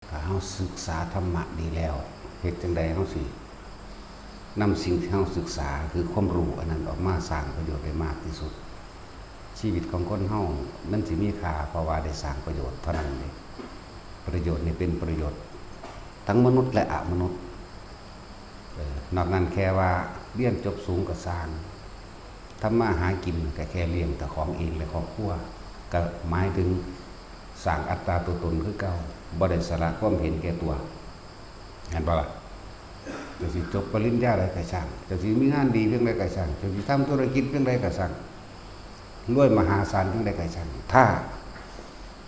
ถ้าเฮาศึกษาธรรมะดีแล้วเฮ็ดจังใดเฮาสินำสิ่งที่เฮาศึกษาคือความรู้อันนั้นออกมาสร้างประโยชน์ได้มากที่สุดชีวิตของคนเฮามันสิมีค่าเพราะว่าได้สร้างประโยชน์เท่านั้นเองประโยชน์นี่เป็นประโยชน์ทั้งมนุษย์และอมนุษย์นอกนั้นแค่ว่าเรียนจบสูงก็สร้างทำมาหากินก็แค่เลี้ยงแต่ของเองและครอบครัวก็หมายถึงสร้างอัตตาตัวตนคือเก่าบ่ได้สละความเห็นแก่ตัวเห็นบ่ล่ะจะสิจบปริญญาใดก็ช่างจะสิมีงานดีเพียงใดก็ช่างจะสิทำธุรกิจเพียงใดก็ช่างรวยมหาศาลเพียงใดก็ช่างถ้า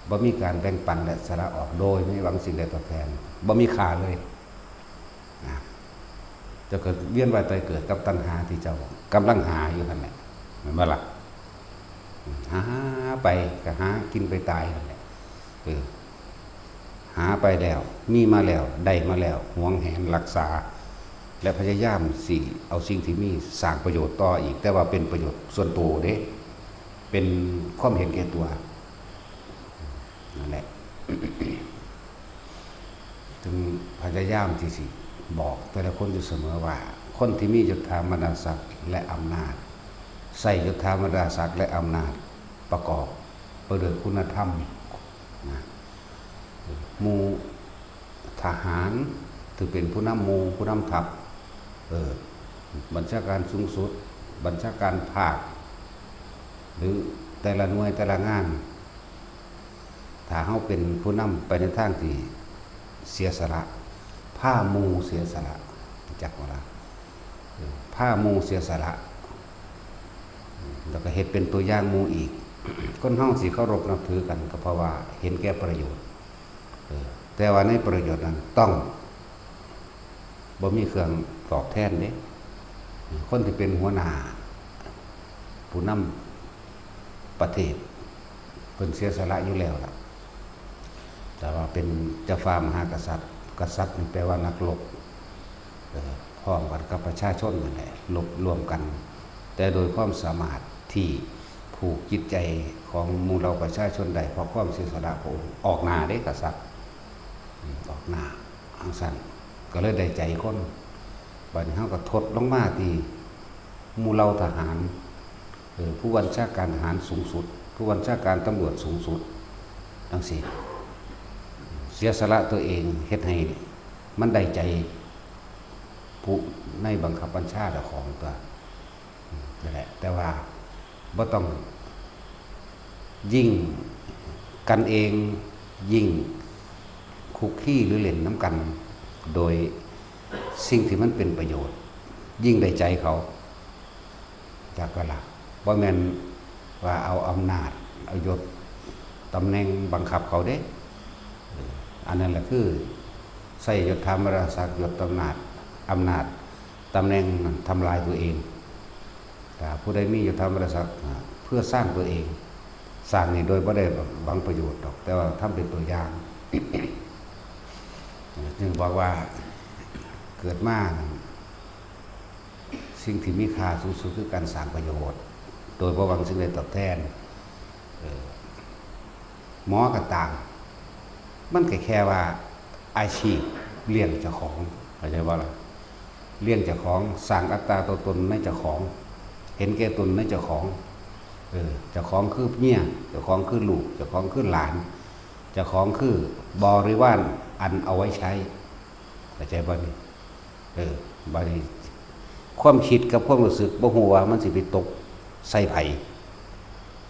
บ่มีการแบ่งปันและสละออกโดยไม่หวังสิ่งใดตอบแทนบ่มีค่าเลยนะจะเกิดเวียนว่ายตายเกิดกับตัณหาที่เจ้ากำลังหาอยู่นั่นแหละเห็นบ่ล่ะหาไปก็หากินไปตายนั่นแหละหาไปแล้วมีมาแล้วได้มาแล้วหวงแหนรักษาและพยายามสิเอาสิ่งที่มีสร้างประโยชน์ต่ออีกแต่ว่าเป็นประโยชน์ส่วนตัวเด้เป็นความเห็นแก่ตัวนั่นแหละ ถึงพยายามที่สิบอกแต่ละคนอยู่เสมอว่าคนที่มียศถาบรรดาศักดิ์และอำนาจใส่ยศถาบรรดาศักดิ์และอำนาจประกอบไปด้วยคุณธรรมนะหมู่ทหารถือเป็นผู้นำหมู่ผู้นำทัพบัญชาการสูงสุดบัญชาการภาคหรือแต่ละหน่วยแต่ละงานถ้าเฮาเป็นผู้นำไปในทางที่เสียสละผ้าหมู่เสียสละจักว่าล่ะผ้าหมู่เสียสละแล้วก็เฮ็ดเป็นตัวอย่างหมู่อีกคนเฮาสิเคารพนับถือกันก็เพราะว่าเห็นแก่ประโยชน์แต่ว่าในประโยชน์นั้นต้องบ่มีเครื่องตอบแทนเด้คนที่เป็นหัวหน้าผู้นำประเทศเพิ่นเสียสละอยู่แล้วล่ะแต่ว่าเป็นเจ้าฟ้ามหากษัตริย์กษัตริย์นี่แปลว่านักรบพร้อมกันกับประชาชนนั่นแหละรบรวมกันแต่โดยความสามารถที่ผูกจิตใจของหมู่เราประชาชนได้เพราะความเสียสละของออกหน้าได้กษัตริย์ออกหน้าอังสันก็เลยได้ใจคนบัดนี้เฮาก็ทดลงมาที่หมู่เราทหารผู้บัญชาการทหารสูงสุดผู้บัญชาการตำรวจสูงสุดจังซี่เสียสละตัวเองเฮ็ดให้มันได้ใจผู้ในบังคับบัญชาเจ้าของตัวนั่นแหละแต่ว่าบ่ต้องยิ่งกันเองยิ่งคุกคีหรือเล่นน้ำกันโดยสิ่งที่มันเป็นประโยชน์ยิ่งได้ใจเขาจากก็ล่ะบ่แม่นว่าเอาอำนาจเอายศตำแหน่งบังคับเขาเด้อันนั้นแหละคือใส่ยศถาบรรดาศักดิ์ยศอำนาจตำแหน่งทำลายตัวเองแต่ผู้ใดมียศถาบรรดาศักดิ์เพื่อสร้างตัวเองสร้างนี่โดยบ่ได้หวังประโยชน์หรอกแต่ว่าทำเป็นตัวอย่าง จึงบอกว่าเกิดมาสิ่งที่มีค่าสูงสุดคือการสร้างประโยชน์โดยบ่หวังสิ่งใดตอบแทนหมอก็ตามมันก็แค่ว่าอาชีพเลี้ยงเจ้าของเข้าใจบ่ล่ะเลี้ยงเจ้าของสร้างอัตตาตัวตนในเจ้าของเห็นแก่ตนในเจ้าของเจ้าของคือเมียเจ้าของคือลูกเจ้าของคือหลานเจ้าของคือบริวารอันเอาไว้ใช้เข้าใจบ่นี่บัดนี้ความคิดกับความรู้สึกบ่ฮู้ว่ามันสิไปตกใส่ไผ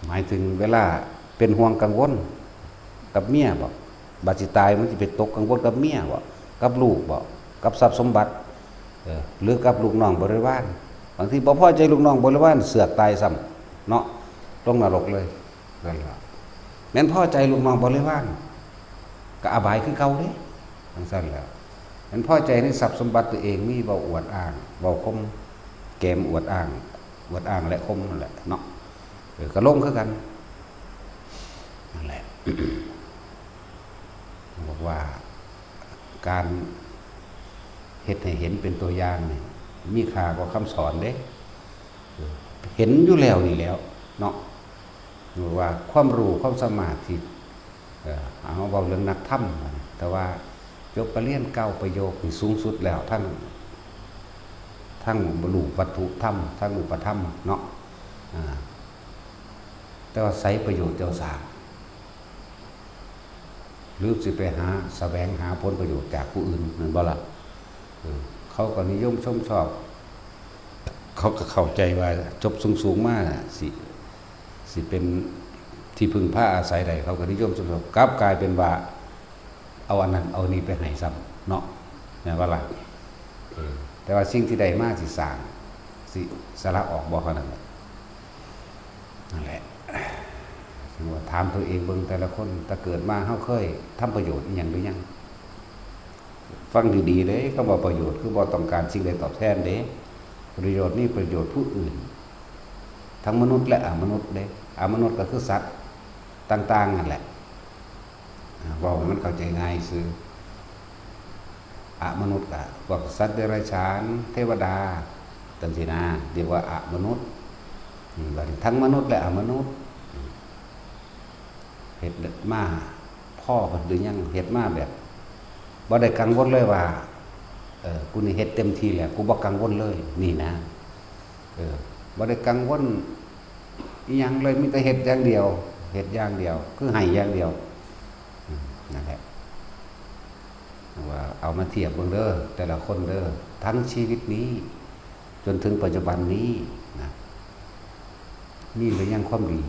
หมายถึงเวลาเป็นห่วงกังวลกับเมียบ่บัดสิตายมันสิไปตกกังวลกับเมียบ่กับลูกบ่กับทรัพย์สมบัติหรือกับลูกน้องบริวารบางทีบ่พอใจลูกน้องบริวารเสือกตายซ้ำเนาะลงนรกเลยนั่นล่ะแม่นพอใจลูกน้องบริวารก็อบายคือเก่าเด้จังซั่นแหละแม่นพอใจในทรัพย์สมบัติตัวเองมีบ่อวดอ้างบ่คมแกมอวดอ้างและคมนั่นแหละเนาะก็ลงคือกันนั่นแหละ บอกว่าการเฮ็ดให้เห็นเป็นตัวอย่างนี่มีค่ากว่าคำสอนเด้เห็นอยู่แล้วนี่แล้วเนาะหรือว่าความรู้ความสามารถที่เอาเว้าเรื่องนักธรรมแต่ว่า จบปรริญญาเก้าประโยคนี่สูงสุดแล้วทั้งบรรลุวัตถุธรรมทั้งอุปธรรมเนาะแต่ว่าใช้ประโยชน์เจ้าสร้างหรือสิไปหาแสวงหาผลประโยชน์จากผู้อื่นนั่นบ่ล่ะเขาก็นิยมชมชอบเขาก็เข้าใจว่าจบสูงๆมาสิเป็นที่พึ่งพาอาศัยใดเขาก็นิยมชมชอบกลับกลายเป็นว่าเอาอันนั้นเอานี้ไปให้ซ้ำเนาะเนี่ยว่าล่ะแต่ว่าสิ่งที่ใดมากสิสร้างสิสละออกบ่ขนาดนั้นนั่นแหละว่าถามตัวเองเบิ่งแต่ละคนถ้าเกิดมาเฮาเคยทำประโยชน์อีหยังหรือยังฟังดีๆเด้คำว่าประโยชน์คือบ่ต้องการสิ่งใดตอบแทนเด้ประโยชน์นี่ประโยชน์ผู้อื่นทั้งมนุษย์และอมนุษย์เด้อมนุษย์ก็คือสัตว์ต่างๆนั่นแหละว่ามันเข้าใจง่ายคืออมนุษย์ก็พวกสัตว์เดรัจฉานเทวดาจังซี่นะเรียกว่าอมนุษย์ทั้งมนุษย์และอมนุษย์เฮ็ดมาพ่อเพิ่นหรือยังเฮ็ดมาแบบบ่ได้กังวลเลยว่ากูนี่เฮ็ดเต็มที่แล้วกูบ่กังวลเลยนี่นะบ่ได้กังวลอีหยังเลยมีแต่เฮ็ดอย่างเดียวเฮ็ดอย่างเดียวคือให้อย่างเดียวนั่นแหละว่าเอามาเทียบเบิ่งเด้อแต่ละคนเด้อทั้งชีวิตนี้จนถึงปัจจุบันนี้นะนี่ก็ยังความดี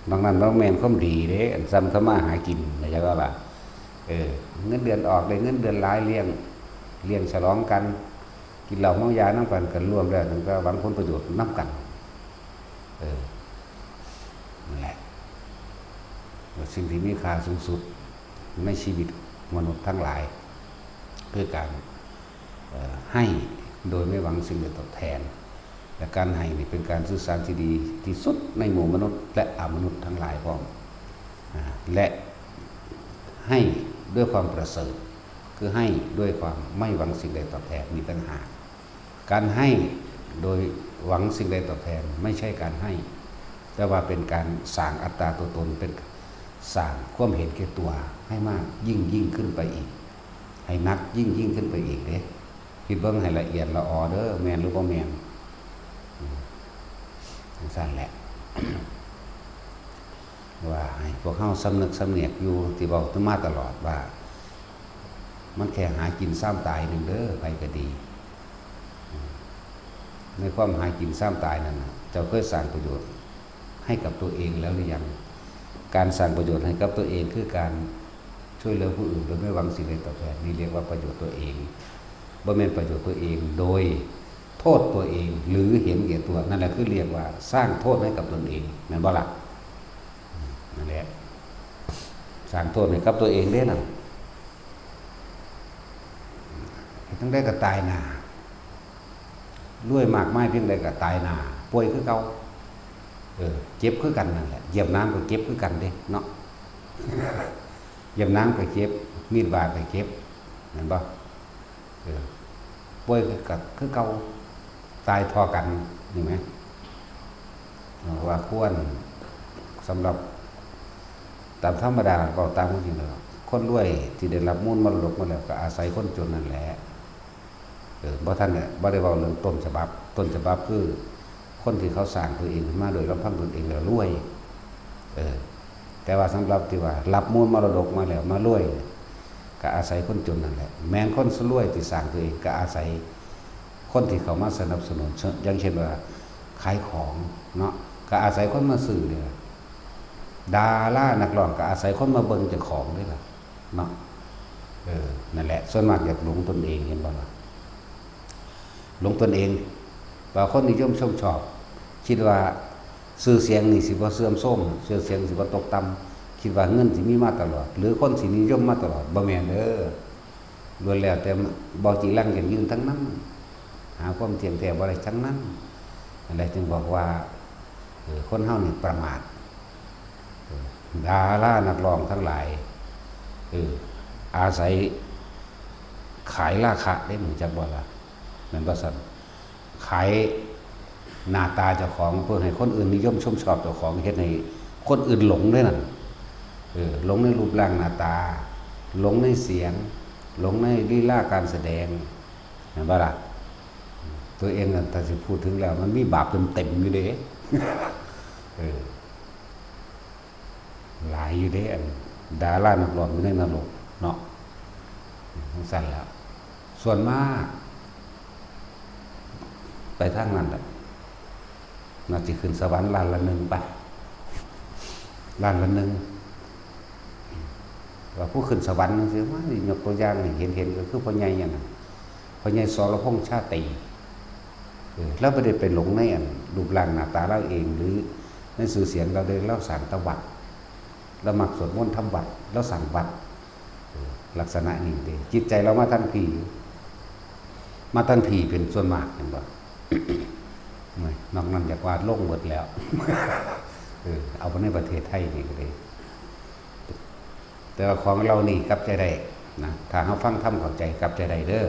บางนั้นบางแม่นความดีเด้อันซ้ำเข้ามาหากินนะจ๊ะว่าเงินเดือนออกได้เงินเดือนหลายเลี้ยงฉลองกันกินเหล้าเมายาน้ำกันรวมแล้วถึงก็หวังผลประโยชน์น้ำกันนั่นแหละสิ่งที่มีค่าสูงสุดในชีวิตมนุษย์ทั้งหลายคือการให้โดยไม่หวังสิ่งใดตอบแทนและการให้นี่เป็นการสื่อสารที่ดีที่สุดในหมู่มนุษย์และอมนุษย์ทั้งหลายพร้อมและให้ด้วยความประเสริฐคือให้ด้วยความไม่หวังสิ่งใดตอบแทนมีต่างหากการให้โดยหวังสิ่งใดตอบแทนไม่ใช่การให้แต่ว่าเป็นการสร้างอัตตาตัวตนเป็นสร้างความเห็นแก่ตัวให้มากยิ่งขึ้นไปอีกให้นักยิ่งขึ้นไปอีกเด้คิดเบิ่งให้ละเอียดละออเด้อแม่นหรือบ่แม่นสั่นแหละ ว่าให้พวกเฮาสำนึกสำเนียกอยู่ที่บอกมาตลอดว่ามันแค่หากินซ้ำตายหนึ่งเด้อไปก็ดีในความหากินซ้ำตายนั้นเจ้าเคยสร้างประโยชน์ให้กับตัวเองแล้วหรือยังการสร้างประโยชน์ให้กับตัวเองคือการช่วยเหลือผู้อื่นโดยไม่หวังสิ่งใดตอบแทนนี่เรียกว่าประโยชน์ตัวเองบ่แม่นประโยชน์ตัวเองโดยโทษตัวเองหรือเห็นแก่ตัวนั่นแหละคือเรียกว่าสร้างโทษให้กับตนเองแม่นบ่ล่ะนั่นแหละสร้างโทษให้กับตัวเองได้ล่ะต้องได้ก็ตายหน้ารวยมากมายเพียงใดก็ตายหน้าป่วยคือเก่าเจ็บคือกันนั่นแหละเหยียบน้ำก็เจ็บคือกันเด้เนาะเหยียบน้ำก็เจ็บมีดบาดก็เจ็บเห็นป่ะป่วยคือเก่าตายทอกันเห็นไหมว่าควรสำหรับตามธรรมดาก็ตามจริงแล้วคนรวยที่ได้รับมูลมรดกมาแล้วก็อาศัยคนจนนั่นแหละบ่ท่านเนี่ยบ่ได้เว้าเรื่องต้นฉบับคือคนที่เขาสร้างตัวเองขึ้นมาโดยลำพังตนเองแล้วรวยแต่ว่าสำหรับที่ว่ารับมูลมรดกมาแล้วมารวยก็อาศัยคนจนนั่นแหละแม้นคนรวยที่สร้างตัวเองก็อาศัยคนที่เขามาสนับสนุนอย่างเช่นว่าขายของเนาะก็อาศัยคนมาซื้อเนี่ยดารานักร้องก็อาศัยคนมาเบิ่งเจ้าของด้วยล่ะเนาะนั่นแหละส่วนมากอยากหลงตนเองเห็นบ่ล่ะหลงตนเองว่าคนนิยมชมชอบคิดว่าชื่อเสียงนี่สิบ่เสื่อมโทรมชื่อเสียงสิบ่ตกต่ำคิดว่าเงินสิมีมาตลอดหรือคนสินิยมมาตลอดบ่แม่นเด้อล้วนแล้วแต่บ่จีรังอย่างยืนทั้งนั้นหาความเที่ยงแท้บ่ได้ทั้งนั้นนั่นแหละจึงบอกว่าคนเฮานี่ประมาทดารานักร้องทั้งหลายอาศัยขายราคาได้เหมือนจักบ่ล่ะแม่นบ่ซั่นขายหน้าตาเจ้าของเพื่อให้คนอื่นนิยมชมชอบเจ้าของเฮ็ดให้คนอื่นหลงด้วยนั่นหลงในรูปร่างหน้าตาหลงในเสียง หลงในลีลาการแสดงเห็นป่ะล่ะตัวเองน่ะถ้าสิพูดถึงแล้วมันมีบาปเต็มๆอยู่เด้ หลายอยู่เด้ดารานักร้องอยู่ในนรกเนาะทั้งสั้นแล้วส่วนมากไปทางนั้นแหละน่าจะขึ้นสวรรค์ล้านละหนึ่งไปล้านละหนึ่งว่าผู้ขึ้นสวรรค์คือว่ายกตัวอย่างเห็นก็คือพ่อใหญ่อย่างนั้นพ่อใหญ่สรพงษ์ชาตรีแล้วไม่ได้ไปหลงในรูปร่างหน้าตาเราเองหรือในสื่อเสียงเราได้เล่าสารตะวัดเราหมักสวดมนต์ทำวัดเราสั่งวัดลักษณะนี้เด้จิตใจเรามาทันทีเป็นส่วนมากเห็นบ่ นอกนั้นอยากวาดโลกหมดแล้ว เอาไปในประเทศไทยนี่ก็เลยแต่ว่าของเรานี่กลับใจได้นะถ้าเราฟังธรรมเข้าใจกลับใจได้เด้อ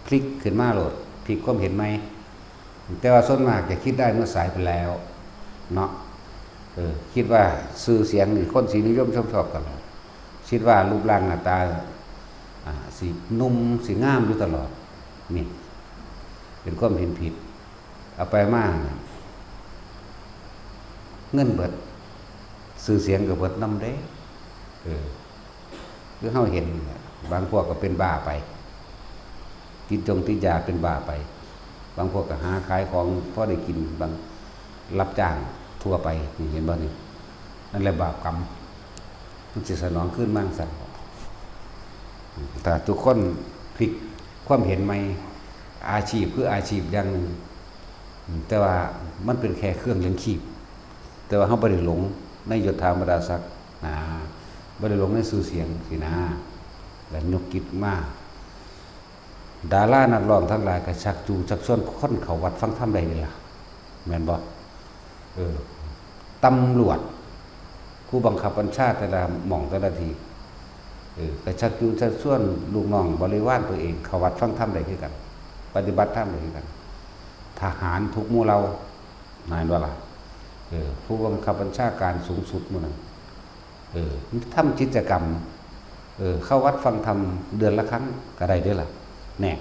พลิกขึ้นมาโหลดพลิกความเห็นไหมแต่ว่าส่วนมากจะคิดได้เมื่อสายไปแล้วเนาะคิดว่าสื่อเสียงนี่คนสีนิยมชอบตลอดคิดว่ารูปร่างหน้าตาสีนุ่มสีงามอยู่ตลอดนี่เป็นความเห็นผิดเอาไปมากเงินเบิดสื่อเสียงกับเบิดน้ำเด้หรือเฮาเห็นบางพวกก็เป็นบ้าไปติดยาเป็นบ้าไปบางพวกก็หาขายของพอได้กินบางรับจ้างทั่วไปนี่เห็นบ่นี่นั่นแหละบาปกรรมมันจะสนองขึ้นมั่งสั่นแต่ทุกคนพลิกความเห็นไหมอาชีพคืออาชีพอย่างหนึ่งแต่ว่ามันเป็นแค่เครื่องเลี้ยงชีพแต่ว่าเขาไม่ได้หลงในยศถาบรรดาศักดิ์ไม่ได้หลงในสื่อเสียงสินะและยกกิจมาดารานักร้องทั้งหลายก็ชักจูงชักชวนคนเขาวัดฟังธรรมได้เลยล่ะแม่นบ่ตำรวจผู้บังคับบัญชาแต่ละหม่องแต่ละทีก็ชักจูงชักชวนลูกน้องบริวารตัวเองเขาวัดฟังธรรมได้คือกันปฏิบัติธรรมได้คือกันทหารทุกหมู่เรานายว่าล่ะผู้บังคับบัญชาการสูงสุดมื้อนั้นทำกิจกรรมเข้าวัดฟังธรรมเดือนละครั้งก็ได้เด้อล่ะแน่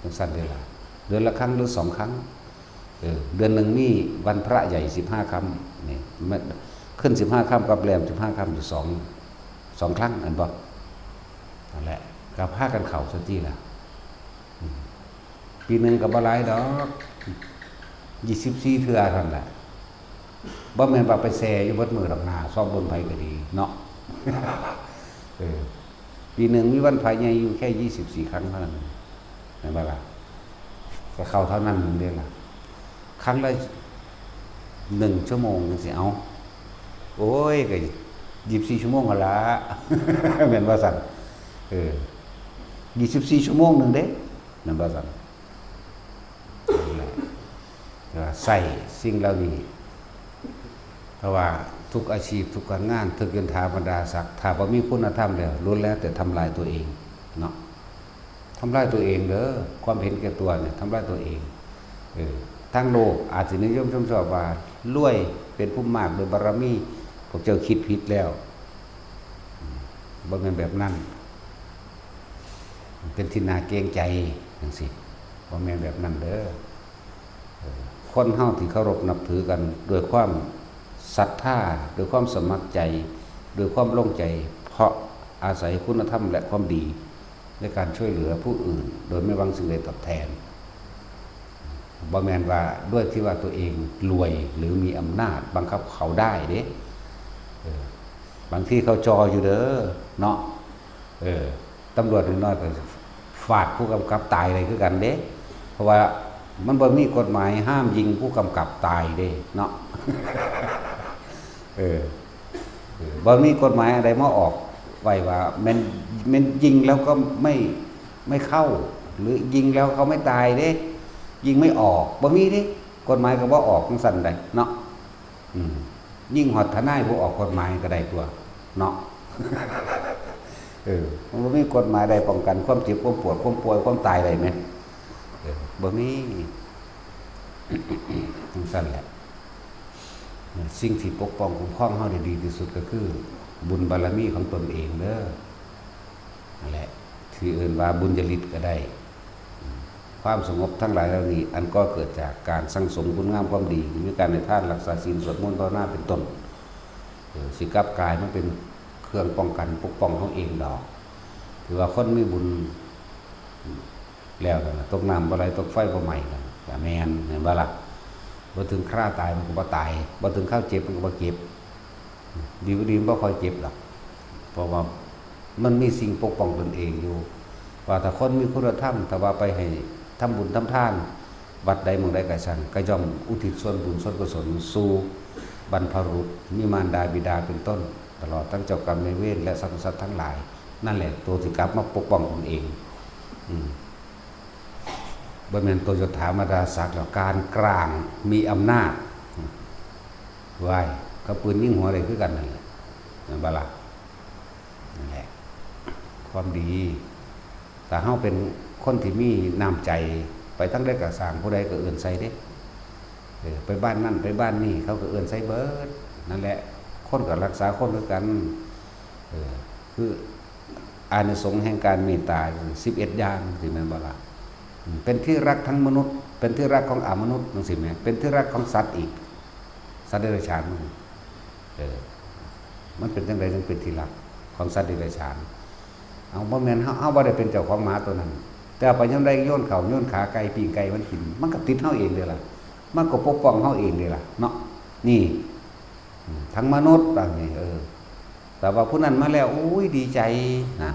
จังซั่นเด้อล่ะเดือนละครั้งหรือ2 ครั้งเดือนหนึ่งมีวันพระใหญ่15 ค่ำนี่ขึ้น15 ค่ำกับแรม15 ค่ำอยู่2 ครั้งอันบ่นั่นแหละก็พากันเข้าซะทีล่ะปีหนึ่งก็บ่หลายดอก24 เทื่อเท่านั้นแหละบ่แม่นว่าไปแซ่อยู่เบิดมื้อดอกหน้าซ่อมบนไผก็ดีเนาะ ปีหนึ่งมีวันพระใหญ่อยู่แค่24 ครั้งเท่านั้นเห็นบ่ล่ะก็เข้าเท่านั้นเด้ล่ะครั้งละ1 ชั่วโมงจังสิเอาโอ้ยก็24 ชั่วโมงหั่นล่ะ แม่นว่าซั่น24 ชั่วโมงนึงเด้แม่นว่าซั่นใส่สิ่งเหล่านี้เพราะว่าทุกอาชีพทุกการงานทุกยศถาบรรดาศักดิ์ถ้าบ่มีคุณธรรมแล้วล้วนแล้วแต่ทำลายตัวเองเนาะทำลายตัวเองเด้อความเห็นแก่ตัวเนี่ยทำลายตัวเองทั้งโลกอาจสินิยมชอบว่ารวยเป็นผู้มากโดยบารมีพวกเจ้าคิดผิดแล้วบ่แม่นแบบนั้นเป็นที่น่าเกรงใจจังซี่บ่แม่นแบบนั้นเด้อคนเฮาที่เคารพนับถือกันด้วยความศรัทธาด้วยความสมัครใจด้วยความลงใจเพราะอาศัยคุณธรรมและความดีในการช่วยเหลือผู้อื่นโดยไม่หวังสิ่งใดตอบแทนบ่แม่นว่าด้วยที่ว่าตัวเองรวยหรือมีอำนาจบังคับเขาได้เด้บางที่เขาจออยู่เด้อเนาะตำรวจน้อยๆก็ฟาดผู้กำกับตายเลยคือกันเด้เพราะว่ามันบ่มีกฎหมายห้ามยิงผู้กำกับตายเด้เนาะบ่มีกฎหมายอะไรมาออกไว้ว่ามันยิงแล้วก็ไม่เข้าหรือยิงแล้วเขาไม่ตายเด้ยิงไม่ออกบ่มีเด้กฎหมายก็บ่ออกจังซั่นได้เนาะยิ่งฮอดทนายผู้ออกกฎหมายก็ได้ตัวเนาะมันบ่มีกฎหมายใดป้องกันความเจ็บความปวดความป่วยความตายได้แม่นบ่มีจังซั่นแหละสิ่งที่ปกป้องคุ้มครองเฮาได้ดีที่สุดก็คือบุญบารมีของตนเองเด้อ นั่นแหละที่เอื่นว่าบุญญาฤทธิ์ก็ได้ความสงบทั้งหลายเหล่านี้อันก็เกิดจากการสั่งสมคุณงามความดีมีการในท่านรักษาศีลสวดมนต์ภาวนาเป็นต้นสิกับกายมันเป็นเครื่องป้องกันปกป้องของเองดอกถือว่าคนมีบุญแล้วนะตกน้ำบ่ไหลตกไฟบ่ไหม้กันแต่แมนเห็นบ่ล่ะบ่ถึงคราตายมันก็บ่ตายบ่ถึงข้าวเจ็บมันก็บ่เจ็บดีบ่ดีมันบ่ค่อยเจ็บหรอกเพราะว่ามันมีสิ่งปกป้องตนเองอยู่ว่าถ้าคนมีคุณธรรมแต่ว่าไปให้ทำบุญทำทานวัดใดเมืองใดก็ช่างก็ย่อมอุทิศส่วนบุญส่วนกุศลสู่บรรพบุรุษมีมารดาบิดาเป็นต้นตลอดทั้งเจ้ากรรมนายเวรและสรรพสัตว์ทั้งหลายนั่นแหละตัวที่กลับมาปกป้องตนเองบ่แม่นตัวยศถาบรรดาศักดิ์แล้วการกลางมีอำนาจไว้ก็ปืนยิงหัวได้คือกันนั่นแหละนั่นบ่ล่ะนั่นแหละความดีแต่เฮาเป็นคนที่มีน้ำใจไปทั้งได้ก็สร้างผู้ใดก็เอิ้นใส่เด้ไปบ้านนั่นไปบ้านนี่เขาก็เอิ้นใส่เบิดนั่นแหละคนก็รักษาคนด้วยกันคืออานิสงส์แห่งการเมตตา11อย่างสิแม่นบ่ล่ะเป็นที่รักทั้งมนุษย์เป็นที่รักของอมนุษย์จังซี่แม่เป็นที่รักของสัตว์อีกสัตว์เดรัจฉานมันเป็นจังได๋จึงเป็นที่รักของสัตว์เดรัจฉานเอาบ่แม่นเฮาบ่ได้เป็นเจ้าของหมาตัวนั้นแต่ไปยามใดโยนเขาโยนขาไก่ปิ้งไก่มันกินมันก็ติดเฮาเองเด้อล่ะมันก็ปกป้องเฮาเองเด้อล่ะเนาะนี่ทั้งมนุษย์บัดนี้แต่ว่าผู้นั้นมาแล้วโอ้ยดีใจนะ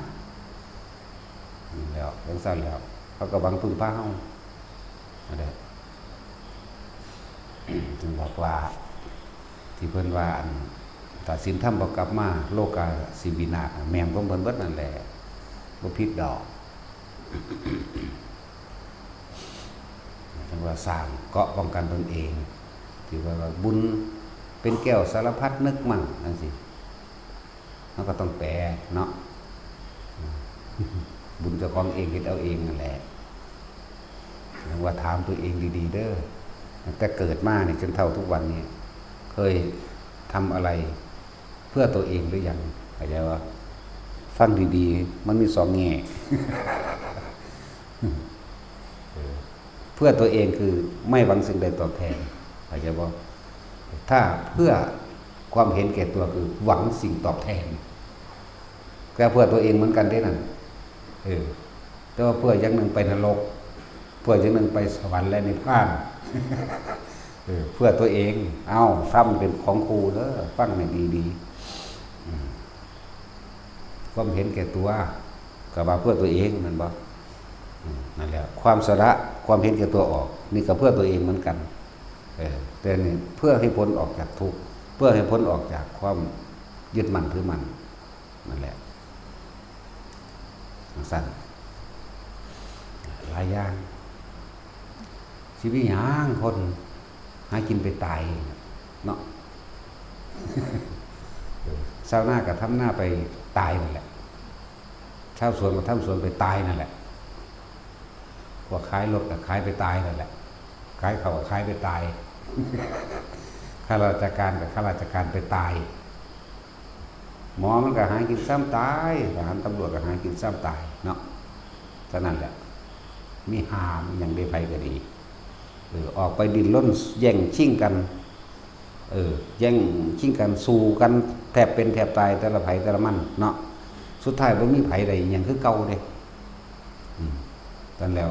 แล้วจังซั่นแล้วเขาก็หวังพึ่งพาเฮานั่นแหละจึงบอกว่าที่เพิ่นว่าอันถ้าศีลธรรมบ่กลับมาโลกาสิวินาศแม่นของเพิ่นเบิดนั่นแหละบ่ผิดดอกจังว่าสร้างเกาะป้องกันตนเองที่ว่าบุญเป็นแก้วสารพัดนึกมั่งจังซี่มันก็ต้องแปลเนาะบุญเจ้าของเองเฮ็ดเอาเองนั่นแหละว่าถามตัวเองดีๆเด้อแต่เกิดมาเนี่ยจนเท่าทุกวันนี้เคยทำอะไรเพื่อตัวเองหรือยังเข้าใจว่าฟังดีๆมันมีสองแง่เพื่อตัวเองคือไม่หวังสิ่งใดตอบแทนเข้าใจบ่ถ้าเพื่อความเห็นแก่ตัวคือหวังสิ่งตอบแทนก็เพื่อตัวเองเหมือนกันได้นั่นแต่ว่าเพื่ออย่างหนึ่งไปนรกเพื่ออย่างหนึ่งไปสวรรค์และนิพพานเพื่อตัวเองเอาฟังเป็นของครูเด้อฟังให้ดีๆความเห็นแก่ตัวก็ว่าเพื่อตัวเองนั่นบ่นั่นแหละความสละความเห็นแก่ตัวออกนี่ก็เพื่อตัวเองเหมือนกันแต่นี่เพื่อให้พ้นออกจากทุกข์เพื่อให้พ้นออกจากความยึดมั่นถือมั่นนั่นแหละสั้นหลายอย่างชีวิตหยังคนหากินไปตายเนาะชาวนาก็ทำหน้าไปตายนั่นแหละชาวสวนก็ทำสวนไปตายนั่นแหละพวกขายรถก็ขายไปตายนั่นแหละขายเขาก็ขายไปตายข้าราชการกับข้าราชการไปตายหมอมันก็หากินซ้ำตายทหารตำรวจก็หากินซ้ำตายเนาะฉะนั้นแหละมีหามอย่างได้ไปก็ดีออกไปดินล้นแย่งชิงกันแย่งชิงกันสู้กันแทบเป็นแทบตายแต่ละไผแต่ละมันเนาะสุดท้ายบ่มีไผใดอย่างคือเก่าเด้ตอนแล้ว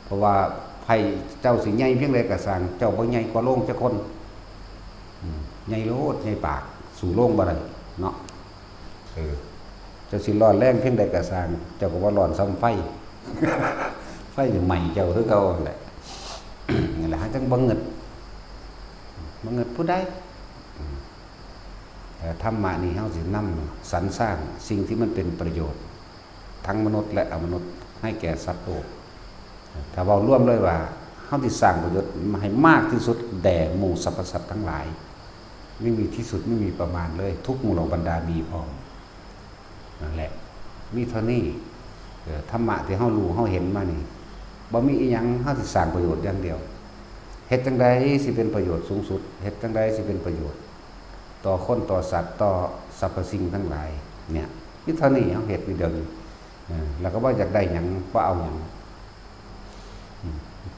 เพราะว่าไผเจ้าสิใหญ่เพียงใดก็สร้างเจ้าบ่ใหญ่กว่าโลงจักคนใหญ่โลดใหญ่ปากสู่โลงบ่ได้เนาะเจ้าสิร้อนแรงเพียงใดก็สร้างเจ้าก็ว่าร้อนซ้ำไฟไฟอยู่ใหม่เจ้าคือเก่าแหละนี่แหละจังบ่เงิดผู้ใดแต่ธรรมะนี่เฮาสินำสรรสร้างสิ่งที่มันเป็นประโยชน์ทั้งมนุษย์และอมนุษย์ให้แก่สัตว์โลกถ้าเว้าร่วมเลยว่าเฮาสิสร้างประโยชน์ให้มากที่สุดแด่หมู่สรรพสัตว์ทั้งหลายไม่มีที่สุดไม่มีประมาณเลยทุกหมู่เหล่าบรรดามีพร้อมนั่นแหละมีเท่านี้ธรรมะที่เฮารู้เฮาเห็นมานี่บ่มีอีหยังเฮาสิสร้างประโยชน์อย่างเดียวเฮ็ดจังใดสิเป็นประโยชน์สูงสุดเฮ็ดจังใดสิเป็นประโยชน์ต่อคนต่อสัตว์ต่อสรรพสิ่งทั้งหลายเนี่ยมีเท่านี้เฮาเฮ็ดนี่เดียวนี้ แล้วก็บ่อยากได้หยังบ่เอาหยัง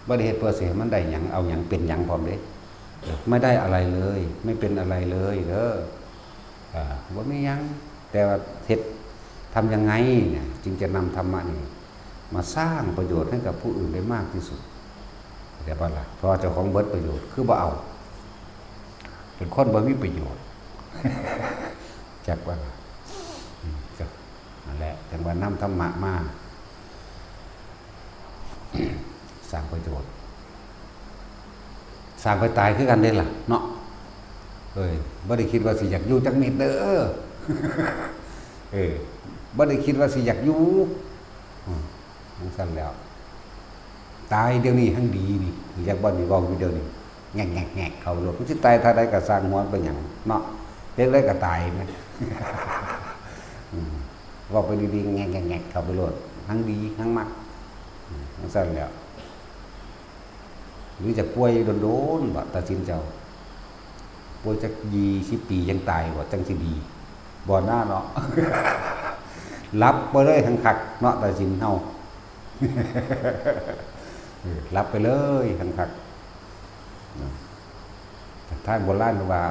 บ่ได้เฮ็ดเพื่อสิให้มันได้หยังเอาหยังเป็นหยังพร้อมเด้ไม่ได้อะไรเลย ไม่เป็นอะไรเลยเด้อบ่มีหยังแต่ว่าเฮ็ดทำยังไงเนี่ยจึงจะนำธรรมะนี่มาสร้างประโยชน์ให้กับผู้อื่นได้มากที่สุดเดี๋ยวบ่ล่ะเพราะเจ้าของเบิดประโยชน์คือบ่เอาเป็นคนบ่มีประโยชน์จักว่าก็นั่นแหละจังว่านำธรรมะมาสร้างประโยชน์สร้างไปตายคือกันเด้ล่ะเนาะบ่ได้คิดว่าสิอยากอยู่จักนิดเด้อบ่ได้คิดว่าสิอยากอยู่จังซั่นแล้วตายเดี๋ยวนี้ทั้งดีนี่อยากบ่นี่เว้าอยู่เดี๋ยวนี้แงกๆๆเข้าโลดมันสิตายเท่าใดก็สร้างหัวเป็นหยังเนาะเฮ็ดได้ก็ตายแม่เว้าไปดีๆแงกๆเข้าไปโลดทั้งดีทั้งมักจังซั่นแล้วหรือจะป่วยโดนๆบ่ตัดสินเจ้าป่วยจัก20 ปียังตายบ่จังสิดีบ่หน้าเนาะรับไปเลยทั้งคักเนาะตัดสินเฮารับไปเลยทั้งคักท่านโบราณว่า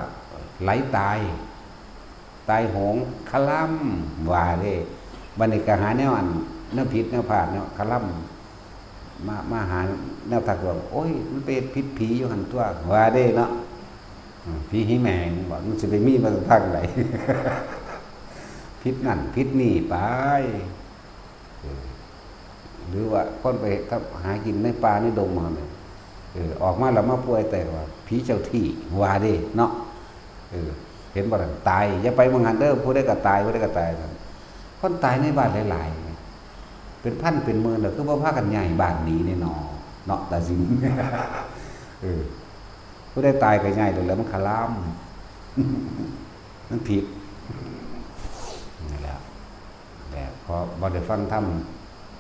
ไหลตายโหงคล่ำว่าเด้บัดนี้ก็หาแนวอันแนวผิดแนวพลาดแนวคล่ำมาหาแนวทักว่าโอ้ยมันเป็นพิษผีอยู่หั่นตัวว่าเด้เนาะผีหิแมงบอกมันสิไปมีมาทางไหนพิษนั่นพิษนี่ไปหรือว่าคนไปหากินในป่าในดงมาเนี่ยออกมาแล้วมาป่วยแต่ว่าผีเจ้าที่ว่าเด้เนาะเห็นบ่ล่ะตายอย่าไปเมืองหันเด้อผู้ใดก็ตายผู้ใดก็ตายคนตายในบ้านหลายๆเป็นพันเป็นหมื่นแล้วคือบ่พากันใหญ่บ้านนี้นี่เนาะตาสิงผู้ใดตายก็ใหญ่แล้วมันคลามมันผิดนี่แหละแต่พอบ่ได้ฟังธรรม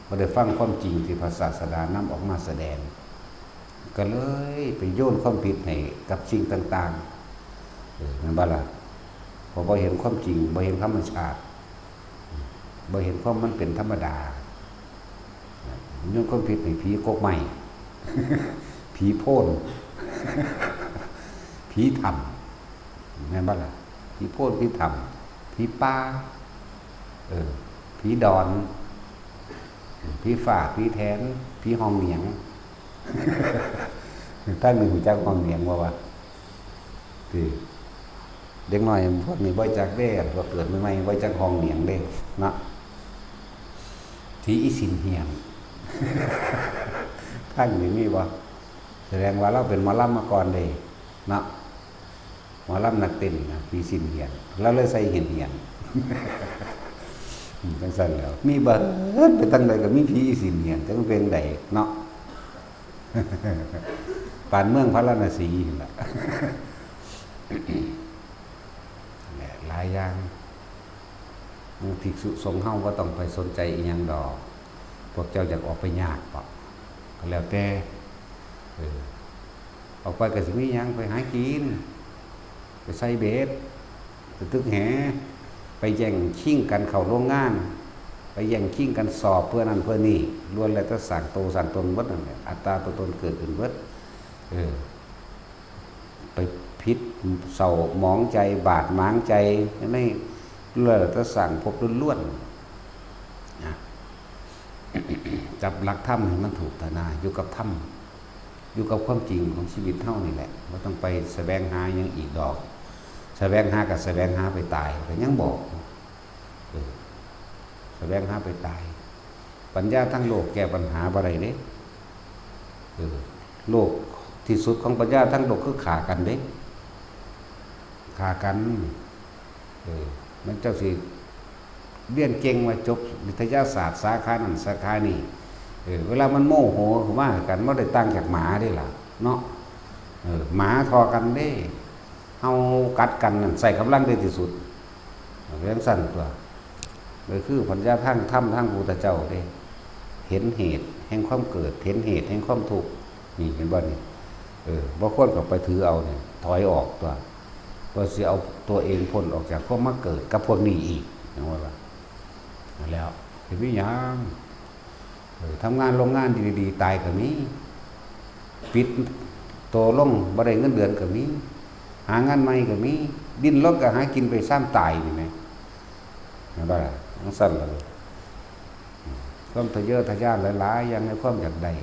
บ่ได้ฟังความจริงที่พระศาสดานำออกมาแสดงก็เลยไปโยนความผิดให้กับสิ่งต่างๆนั่นบ่ล่ะพอบ่เห็นความจริงบ่เห็นธรรมชาติบ่เห็นความมันเป็นธรรมดาโยนความผิดให้ผีกกใหม่ผีโพ่นผีธรรมแม่นบ่ล่ะผีโพ่นผีธรรมผีป่าผีดอนผีฝ่าผีแทนผีห้องเหนียงท่านหนึ่งหูจักห้องเหนียงว่าเด็กน้อยพวกนี้บ่จักเด้ก็เกิดใหม่ๆบ่จักห้องเหนียงเด้เนาะผีอีสินเหียงท่านนี่มีบ่แสดงว่าเราเป็นหมอลำมาก่อนเด้เนาะหมอลำนักเต้นนะผีสินเหียงเราเลยใส่เหียงจังซั่นแล้วมีเบิดไปตั้งใดก็มีผีอีสินเหียงจังเป็นใดเนาะปานเมืองพระราณสีนั่นแหละหลายอย่างภิกษุสงฆ์เฮาก็ต้องไปสนใจอีหยังดอกพวกเจ้าอยากออกไปยากเปล่าก็แล้วแต่ออกไปก็สิมีหยังไปหากินไปใส่เบ็ดไปตึกแหไปแย่งชิงกันเข้าโรงงานไปแย่งชิงกันสอบเพื่อนั้นเพื่อนี่ล้วนแล้วแต่สร้างโตสร้างตนเบิดนั่นแหละอัตตาตัวตนเกิดขึ้นเบิดไปพิษเศร้าหมองใจบาดหมางใจไม่ล้วนแล้วแต่สร้างภพล้วนๆนะจับหลักธรรมให้มันถูกตานาอยู่กับธรรมอยู่กับความจริงของชีวิตเท่านี่แหละไม่ต้องไปแสวงหายังอีกดอกแสวงหากับแสวงหาไปตายแต่ยังบอกแสวงหาไปตายปัญญาทั้งโลกแก้ปัญหาอะไรเด้โลกที่สุดของปัญญาทั้งโลกคือฆ่ากันเด้ฆ่ากันมันเจ้าสิเรียนเก่งมาจบวิทยาศาสตร์สาขานั้นสาขานี้เวลามันโมโหขึ้นมากันไม่ได้ตั้งจากหมาได้ล่ะเนาะหมาทอกันเด้เฮากัดกันนั่นใส่กำลังได้ที่สุดเรื่องสั้นตัวเลยคือปัญญาทั้งธรรมทั้งพุทธเจ้าเด้เห็นเหตุแห่งความเกิดเห็นเหตุแห่งความทุกข์นี่เห็นบ่นี่บ่ควรกับไปถือเอาเนี่ยถอยออกตัวสิเอาตัวเองพ้นออกจากความมาเกิดกับพวกนี้อีกนะว่าแล้ว สิมีหยังทำงานโรงงานดีๆตายก็มีปิดโตลงบ่ได้เงินเดือนก็มีหางานใหม่ก็มีดิ้นรนก็หากินไปซ้ำตายนี่แหมเห็นบ่ล่ะจังซั่นล่ะความทะเยอทะยานหลายๆอย่างในความอยากได้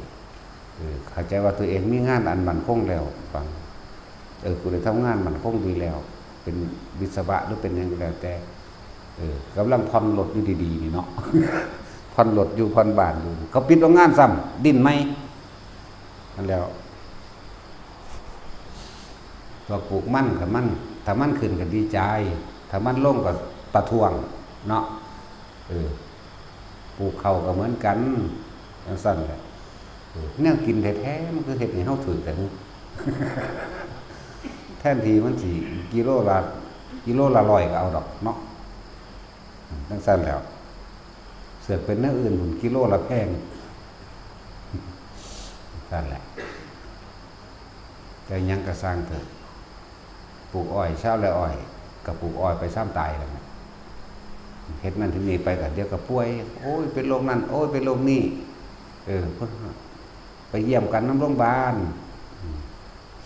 เข้าใจว่าตัวเองมีงานอันมั่นคงแล้วฟังกูได้ทำงานมั่นคงดีแล้วเป็นวิศวะหรือเป็นหยังก็แล้วแต่กำลังผ่อนรถอยู่ดีๆนี่เนาะ ผ่อนรถอยู่ผ่อนบ้านอยู่เขาปิดโรงงานซ้ำดิ้นไหมนั่นแล้วตัวปลูกมั่นกับมั่นถ้ามั่นขึ้นก็ดีใจถ้ามั่นลงก็ประท้วงเนาะปลูกเขาก็เหมือนกันอย่างสั้นแหละเนี่ยกินแท้ๆมันคือเห็ดให้เฮาถือกัน แทนทีมันสิกิโลละ100ก็เอาดอกเนาะอย่างสั้นแล้วเสือกเป็นเนื้ออื่นหุ่นกิโลละแพงนั่นแหละแต่ยังกระสร้างเถอะปลูกอ้อยเช้าแล้วอ้อยกับปลูกอ้อยไปซ้ำตายแล้วเฮ็ดนั่นที่นี่ไปกันเดียวกับป่วยโอ้ยเป็นโรคนั่นโอ้ยเป็นโรคนี่ไปเยี่ยมกันน้ำโรงพยาบาล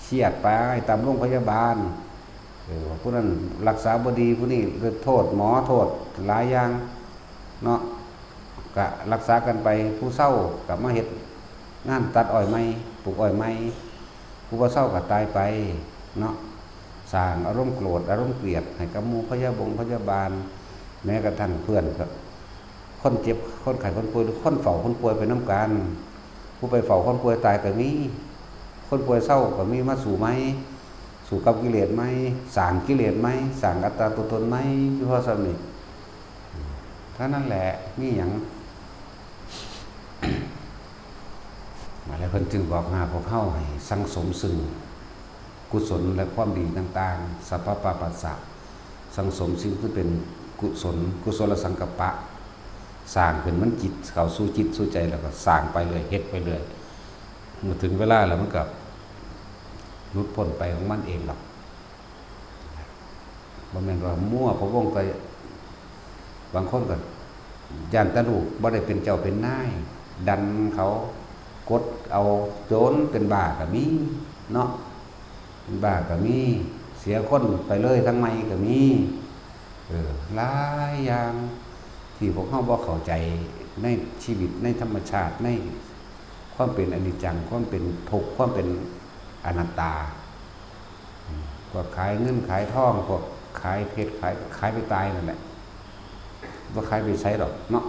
เฉียดไปตามโรงพยาบาลผู้นั้นรักษาบดีผู้นี้โทษหมอโทษหลายอย่างเนาะก็รักษากันไปผู้เศร้ากับมาเฮ็ดงานตัดอ้อยไม้ปลูกอ้อยไม้ผู้บ่เศร้าก็ตายไปเนาะสร้างอารมณ์โกรธอารมณ์เกลียดให้กับหมู่พยาบาลแม้กระทั่งเพื่อนก็คนเจ็บคนไข้คนป่วยหรือคนเฝ้าคนป่วยไปน้ำกันผู้ไปเฝ้าคนป่วยตายก็มีคนป่วยเศร้าก็มีมาสู่ไหมสู่กับกิเลสไหมสร้างกิเลสไหมสร้างอัตตาตัวตนไหมที่พ่อสำนึกเท่านั้นแหละมีหยังมาแล้วเพิ่นจึงบอกหาพวกเฮาให้สังสมซึ่งกุศลและความดีต่างๆสัพพะปะปัสสะสังสมสิ่งที่เป็นกุศลสังกัปปะสร้างขึ้นมันจิตเข้าสู่จิตสู่ใจแล้วก็สร้างไปเลยเฮ็ดไปเลยเมื่อถึงเวลาแล้วมันก็หลุดพ้นไปของมันเองหรอกบ่แม่นว่ามั่วพะวงไปบางคนก็ย่านตะลูกบ่ได้เป็นเจ้าเป็นนายดันเขากดเอาโจรเป็นบ้าก็มีเนาะเป็นบ้าก็มีเสียคนไปเลยทั้งไม่ก็มีหลายอย่างที่พวกเฮาบ่เข้าใจในชีวิตในธรรมชาติในความเป็นอนิจจังความเป็นทุกข์ความเป็นอนัตตาพวกขายเงินขายทองพวกขายเพชรขายไปตายนั่นแหละบ่ขายไปใช้หรอกเนาะ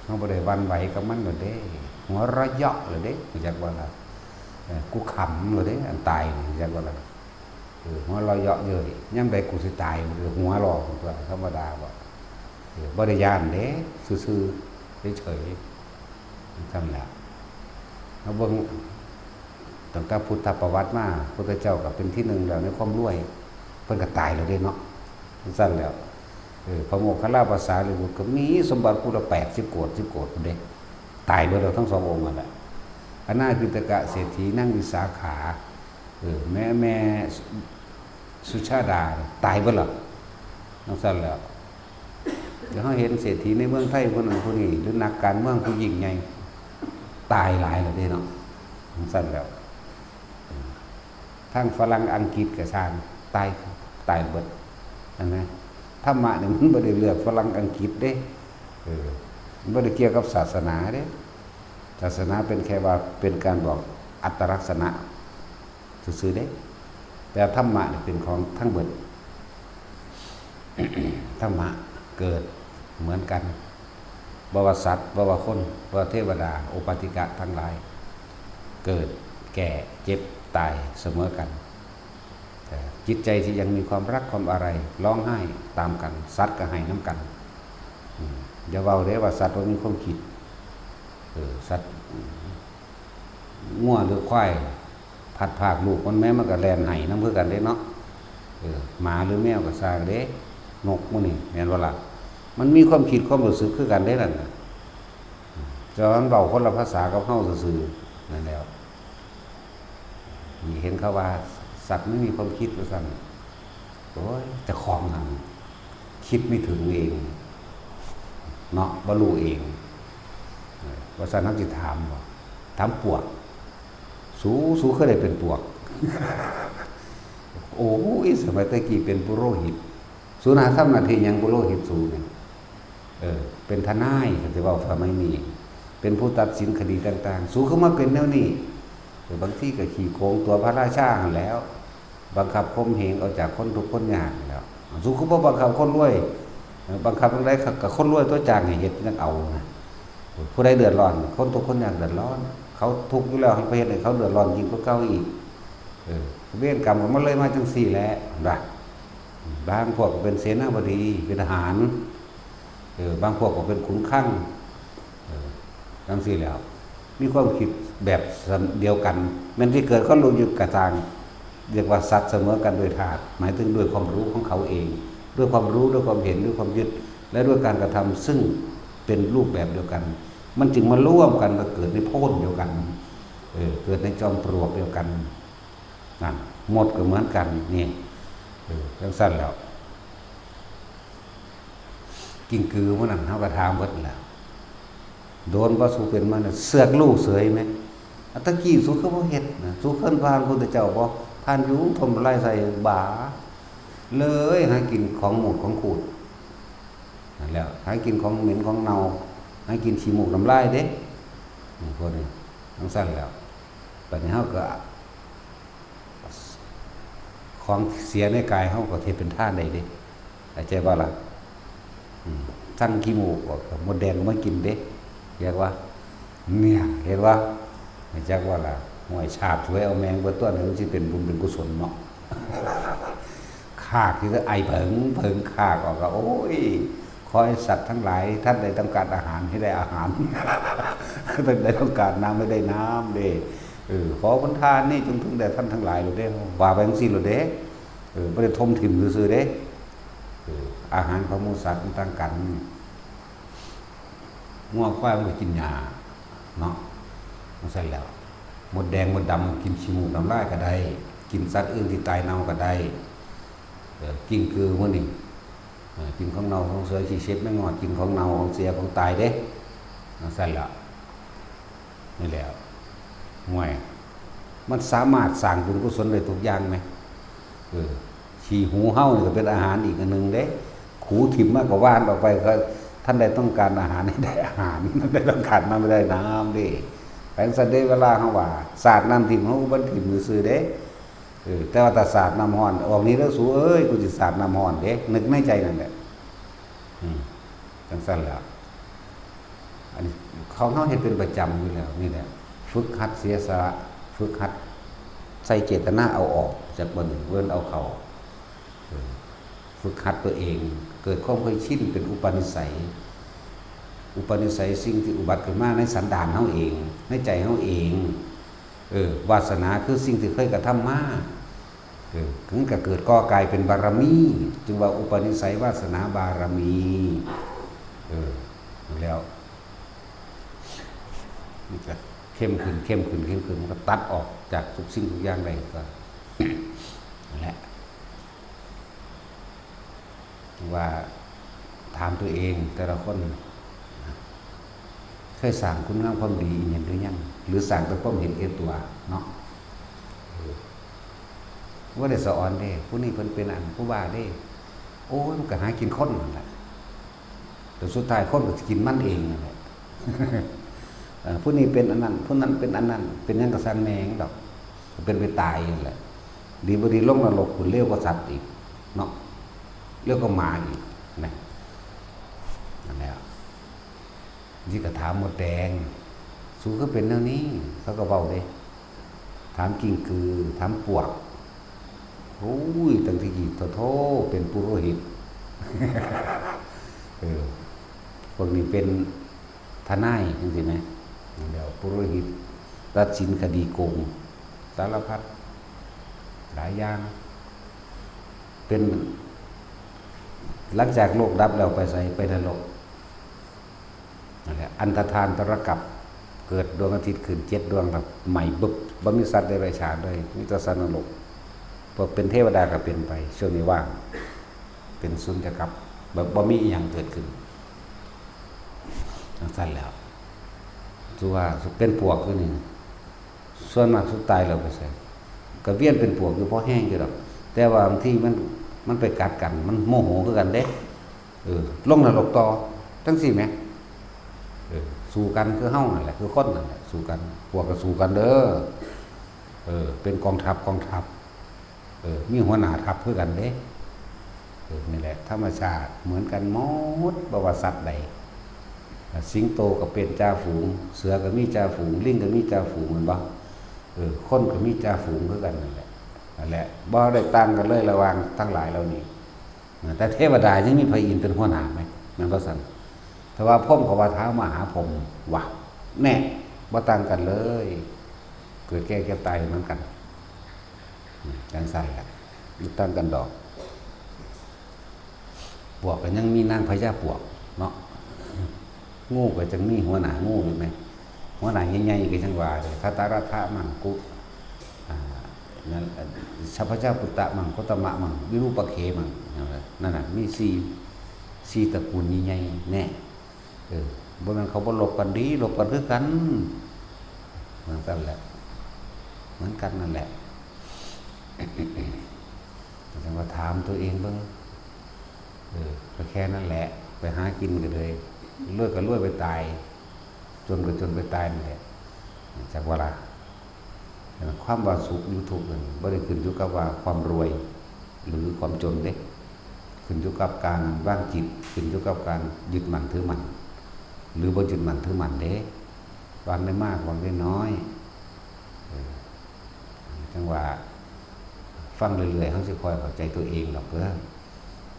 เฮาบ่ได้หวั่นไหวกับมันเลยเด้หัวเราะเยาะเลยเด้รู้จักว่าล่ะกูขำเลยเด้อันตายรู้จักว่าล่ะหัวเราะเยาะเย้ยยามใดกูสิตายหัวเราะตัวธรรมดาบ่ได้ย่านเด้ซื่อๆเฉยๆซั่นแหละเฮาเบิ่งตั้งแต่พุทธประวัติมาพระพุทธเจ้าก็เป็นที่หนึ่งแล้วในความรวยเพิ่นก็ตายแล้วเด้เนาะซั่นแล้วพระโมคคัลลาภาษาลิบุตรก็มีสมบัติผู้ละ80 โกฏ10 โกฏพุ่นเด้ตายเบิดแล้วทั้งสององค์นั่นแหละอนาคิตกะเศรษฐีนั่งวิสาขาแม่สุชาดาตายเบิดแล้วทั้งซั่นแล้วเดี๋ยวเฮาเห็นเศรษฐีในเมืองไทยคนนั้นคนนี้หรือนักการเมืองผู้ยิ่งใหญ่ตายหลายแล้วเด้เนาะทั้งซั่นแล้วทั้งฝรั่งอังกฤษก็สร้างตายเบิดนั่นนะธรรมะนี่มันบ่ได้เลือกฝรั่งอังกฤษเด้มันบ่ได้เกี่ยวกับศาสนาเด้ศาสนาเป็นแค่ว่าเป็นการบอกอัตลักษณะซื่อๆเด้แต่ธรรมะนี่เป็นของทั้งเบิด ธรรมะเกิดเหมือนกันบ่ว่าสัตว์บ่ว่าคนบ่ว่าเทวดาโอปาติกะทั้งหลายเกิดแก่เจ็บตายเสมอกันจิตใจที่ยังมีความรักความอะไรร้องไห้ตามกันสัตว์ก็ให้น้ำกันอย่าเว้าเด้ว่าสัตว์บ่มีความคิดสัตว์งัวหรือควายผัดผากลูกมันแม้มันก็แล่นให้นำคือกันเด้เนาะหมาหรือแมวก็สร้างเด้นกมื้อนี้แม่นบ่ล่ะมันมีความคิดความรู้สึกคือกันเด้นั่นน่ะจะมันเว้าคนละภาษากับเฮาซื่อๆนั่นแล้วนี่เห็นเขาว่าสัตว์ไม่มีความคิดว่าซั่น โอ้ยจะคลองหันคิดไม่ถึงเองเนาะบ่รู้เองว่าซะนักจิตถามบ่ถามปวกสูเคยได้เป็นปวก โอ้ยสมัยตะกี้เป็นปุโรหิตสูนาทำหน้าที่หยังปุโรหิตสูเนี่ยเป็นทนายก็สิเว้าสมัยนี้เป็นผู้ตัดสินคดีต่างๆสูเข้ามาเป็นแนวนี้บางทีก็ขี่โกงตัวพระราชาหั่นแล้วบังคับข่มเหงเอาจากคนทุกข์คนยากแล้วสูคือบ่บังคับคนรวยบังคับจังได๋ก็คนรวยตัวจ้างให้เฮ็ดจังเอานะผู้ใดเดือดร้อนคนทุกข์คนยากเดือดร้อนเขาทุกข์อยู่แล้วให้ไปเฮ็ดให้เขาเดือดร้อนยิ่งกว่าเก่าอีกเวรกรรมมันเลยมาจังซี่แหละนะบางพวกก็เป็นเสนาบดีเป็นทหารบางพวกก็เป็นขุนข้างจังซี่แล้วมีความคิดแบบเดียวกันมันที่เกิดก็รู้อยู่กระจางเรียกว่าสัตว์เสมอกันโดยธาตุหมายถึงด้วยความรู้ของเขาเองด้วยความรู้ด้วยความเห็นด้วยความยึดและด้วยการกระทำซึ่งเป็นรูปแบบเดียวกันมันจึงมาร่วมกันมาเกิดในโพธิ์เดียวกันเกิดในจอมปลวกเดียวกันนั่นหมดก็เหมือนกันนี่จังสั้นแล้วกิ่งกือมันนั่นเฮาก็ถามเบิดแล้วโดนบ่สู้เป็นมันเสือกลูกเสยไหมตะกี้สู้คือบ่เฮ็ดนะสู้เพิ่นผ่านพุทธเจ้าบ่ผ่านอยู่ทมลายใส่บาเลยหากินของหมดของขูดนั่นแล้วหากินของเหม็นของเน่าหากินขี้มูกน้ำลายเด้พวกนี้จังซั่นแล้วบัดนี้เฮาก็ของเสียในกายเฮาก็เทเป็นท่านได้เด้เข้าใจบ่ล่ะทั้งขี้มูกก็มดแดงก็มากินเด้เรียกว่าเนี่ยเห็นว่าไม่จักว่าล่ะห่วยชาบช่วยเอาแมงเบิดตัวนึงสิเป็นบุญเป็นกุศลเนาะคากที่ก็ไอเผิงคากออกก็โอ้ยขอให้สัตว์ทั้งหลายท่านได้ต้องการอาหารให้ได้อาหารท่านได้ต้องการน้ำไม่ได้น้ำเด้ขอผลทานนี่จงถึงแด่ท่านทั้งหลายเลยเด้ว่าไปจังซี่โลดเด้บ่ได้ทมถิ่มซื่อๆเด้อาหารของหมูสัตว์ต่างกันง่วงควายมันก็กินหญ้าเนาะมันใช่แล้วมดแดงมดดำกินขี้มูกน้ำลายก็ได้กินสัตว์อื่นที่ตายเน่าก็ได้กินคือมื้อนี้กินของเน่าของเสือขี้เช็ดไม่งอดกินของเน่าของเสียของตายเด้มันใช่แล้วนี่แหละห่วยมันสามารถสร้างบุญกุศลได้ทุกอย่างไหมขี้หูเห่านี่ก็เป็นอาหารอีกอันนึงเด้ขูถิ่มมากกว่าว่านออกไปก็ท่านใดต้องการอาหารให้ได้อาหารท่านใดต้องการน้ำไม่ได้น้ำดิแปลงสันเดเวลาเขาว่าศาสตร์น้ำถิ่มเขาบันถิ่มมือซื้อเด้แต่ว่าแต่ศาสตร์น้ำห้อนออกนี้แล้วสู้เอ้ยกูจะศาสตร์น้ำห้อนเด้นึกในใจนั่นแหละจังสั้นแล้วอันนี้เขาเห็นเป็นประจำอยู่แล้วนี่แหละฝึกหัดเสียสละฝึกหัดใส่เจตนาเอาออกจากบนเวินเอาเขาฝึกหัดตัวเองเกิดความเคยชินเป็นอุปนิสัยสิ่งที่อุบัติขึ้นมาในสันดานเฮาเองในใจเฮาเองวาสนาคือสิ่งที่เคยกระทำมาถึงกับเกิดก่อกลายเป็นบารมีจึงว่าอุปนิสัยวาสนาบารมีแล้วนี่จะเข้มขึ้นมันก็ตัดออกจากทุกสิ่งทุกอย่างได้ก็นั่นแหละว่าถามตัวเองแต่ละคนเคยสร้างคุณงามความดีอย่างหรือยังหรือสร้างแต่ความเห็นแก่ตัวเนาะว่าได้สอนเด้ผู้นี้เพิ่นเป็นอันผู้ว่าเด้โอ้ยมันก็หากินคนนั่นแหละแต่สุดท้ายคนก็กินมันเองนั่นแหละผู้นี้เป็นอันนั้นผู้นั้นเป็นอันนั้นเป็นยังกระสันแมงดอกเป็นไปตายนั่นแหละดีบ่ดีลงนรกคุณเลี้ยวก็สัตว์อีกเนาะเลี้ยวก็หมาอีกนะนั่นแหละที่กระถามหมดแดงสู้ก็เป็นแนวนี้เขาก็เบาเลยถามกิ่งคือถามปวกโอ้ยตั้งที่กี่โทเป็นปุโรหิตพวกนี้เป็นทนายจริงๆไหมเดี๋ยวปุโรหิตตัดสินคดีโกงสารพัดหลายอย่างเป็นหลังจากโลกดับแล้วไปใส่ไปนรกนั่นแหละอันตทานตรกับเกิดดวงอาทิตย์ขึ้น7 ดวงแบบใหม่บึบบ่มีสัตว์ได้ไปฉานเลยมีแต่สัตว์นรก พวกเป็นเทวดาก็เป็นไปช่วงนี้ว่างเป็นสุญญกับแบบบ่มีอีหยังเกิดขึ้นทั้งสั้นแล้วถือว่าเป็นปวกคือนี่ส่วนมากสุดตายแล้วไปใส่ก็เวียนเป็นปวกอยู่เพราะแห้งอยู่ดอกแต่ว่าบางทีมันไปกัดกันมันโมโหคือกันเด้ลงนรกต่อทั้งสี่ไหมสู้กันคือเฮ้านั่นแหละคือคนนั่นแหละสู้กันพวกก็สู้กันเด้อเป็นกองทัพมีหัวหน้าทัพคือกันเด้นี่แหละธรรมชาติเหมือนกันหมดบ่ว่าสัตว์ใดสิงโตก็เป็นจ่าฝูงเสือก็มีจ่าฝูงลิงก็มีจ่าฝูงเหมือนบ่คนก็มีจ่าฝูงคือกันนั่นแหละบ่ได้ต่างกันเลยระหว่างทั้งหลายเหล่านี้แต่เทวดายังมีพระอินทร์เป็นหัวหน้าไหมนั่นก็สั่นแต่ว่าพ่มกับว่าเท้ามหาพรหมว่ะแน่บ่ต่างกันเลยเกิดแก่เก็บตายเหมือนกันอย่างใส่ละบ่ต่างกันดอกปวกก็ยังมีนางพญาปวกเนาะงูก็จังมีหัวหน้างูอยู่ไหมหัวหน้าใหญ่ๆก็จังว่าเลยคาตาราธะมังกุนั่นชัพพเจ้าปุตตะมังโคตมะมังวิรูปเขมังนั่นน่ะมีสี่ตระกูลใหญ่ๆแน่บ่แม่นเขาบ่ลบกันดีลบกันคือกันเหมือนกันแหละเหมือนกันนั่นแหละจังว่าถามตัวเองเบิ่งก็แค่นั้นแหละไปหากินกันเลยเลิกก็รวยไปตายจนไปตายนี่แหละจากเวลาความว่าสุขอยู่ทุกข์นั้นบ่ได้ขึ้นอยู่กับว่าความรวยหรือความจนเด้ขึ้นอยู่กับการวางจิตขึ้นอยู่กับการยึดมั่นถือมั่นหรือบ่ยึดมั่นถือมั่นเด้วางได้มากวางได้น้อยจังว่าฟังเรื่อยๆเฮาสิค่อยเข้าใจตัวเองดอกเด้อ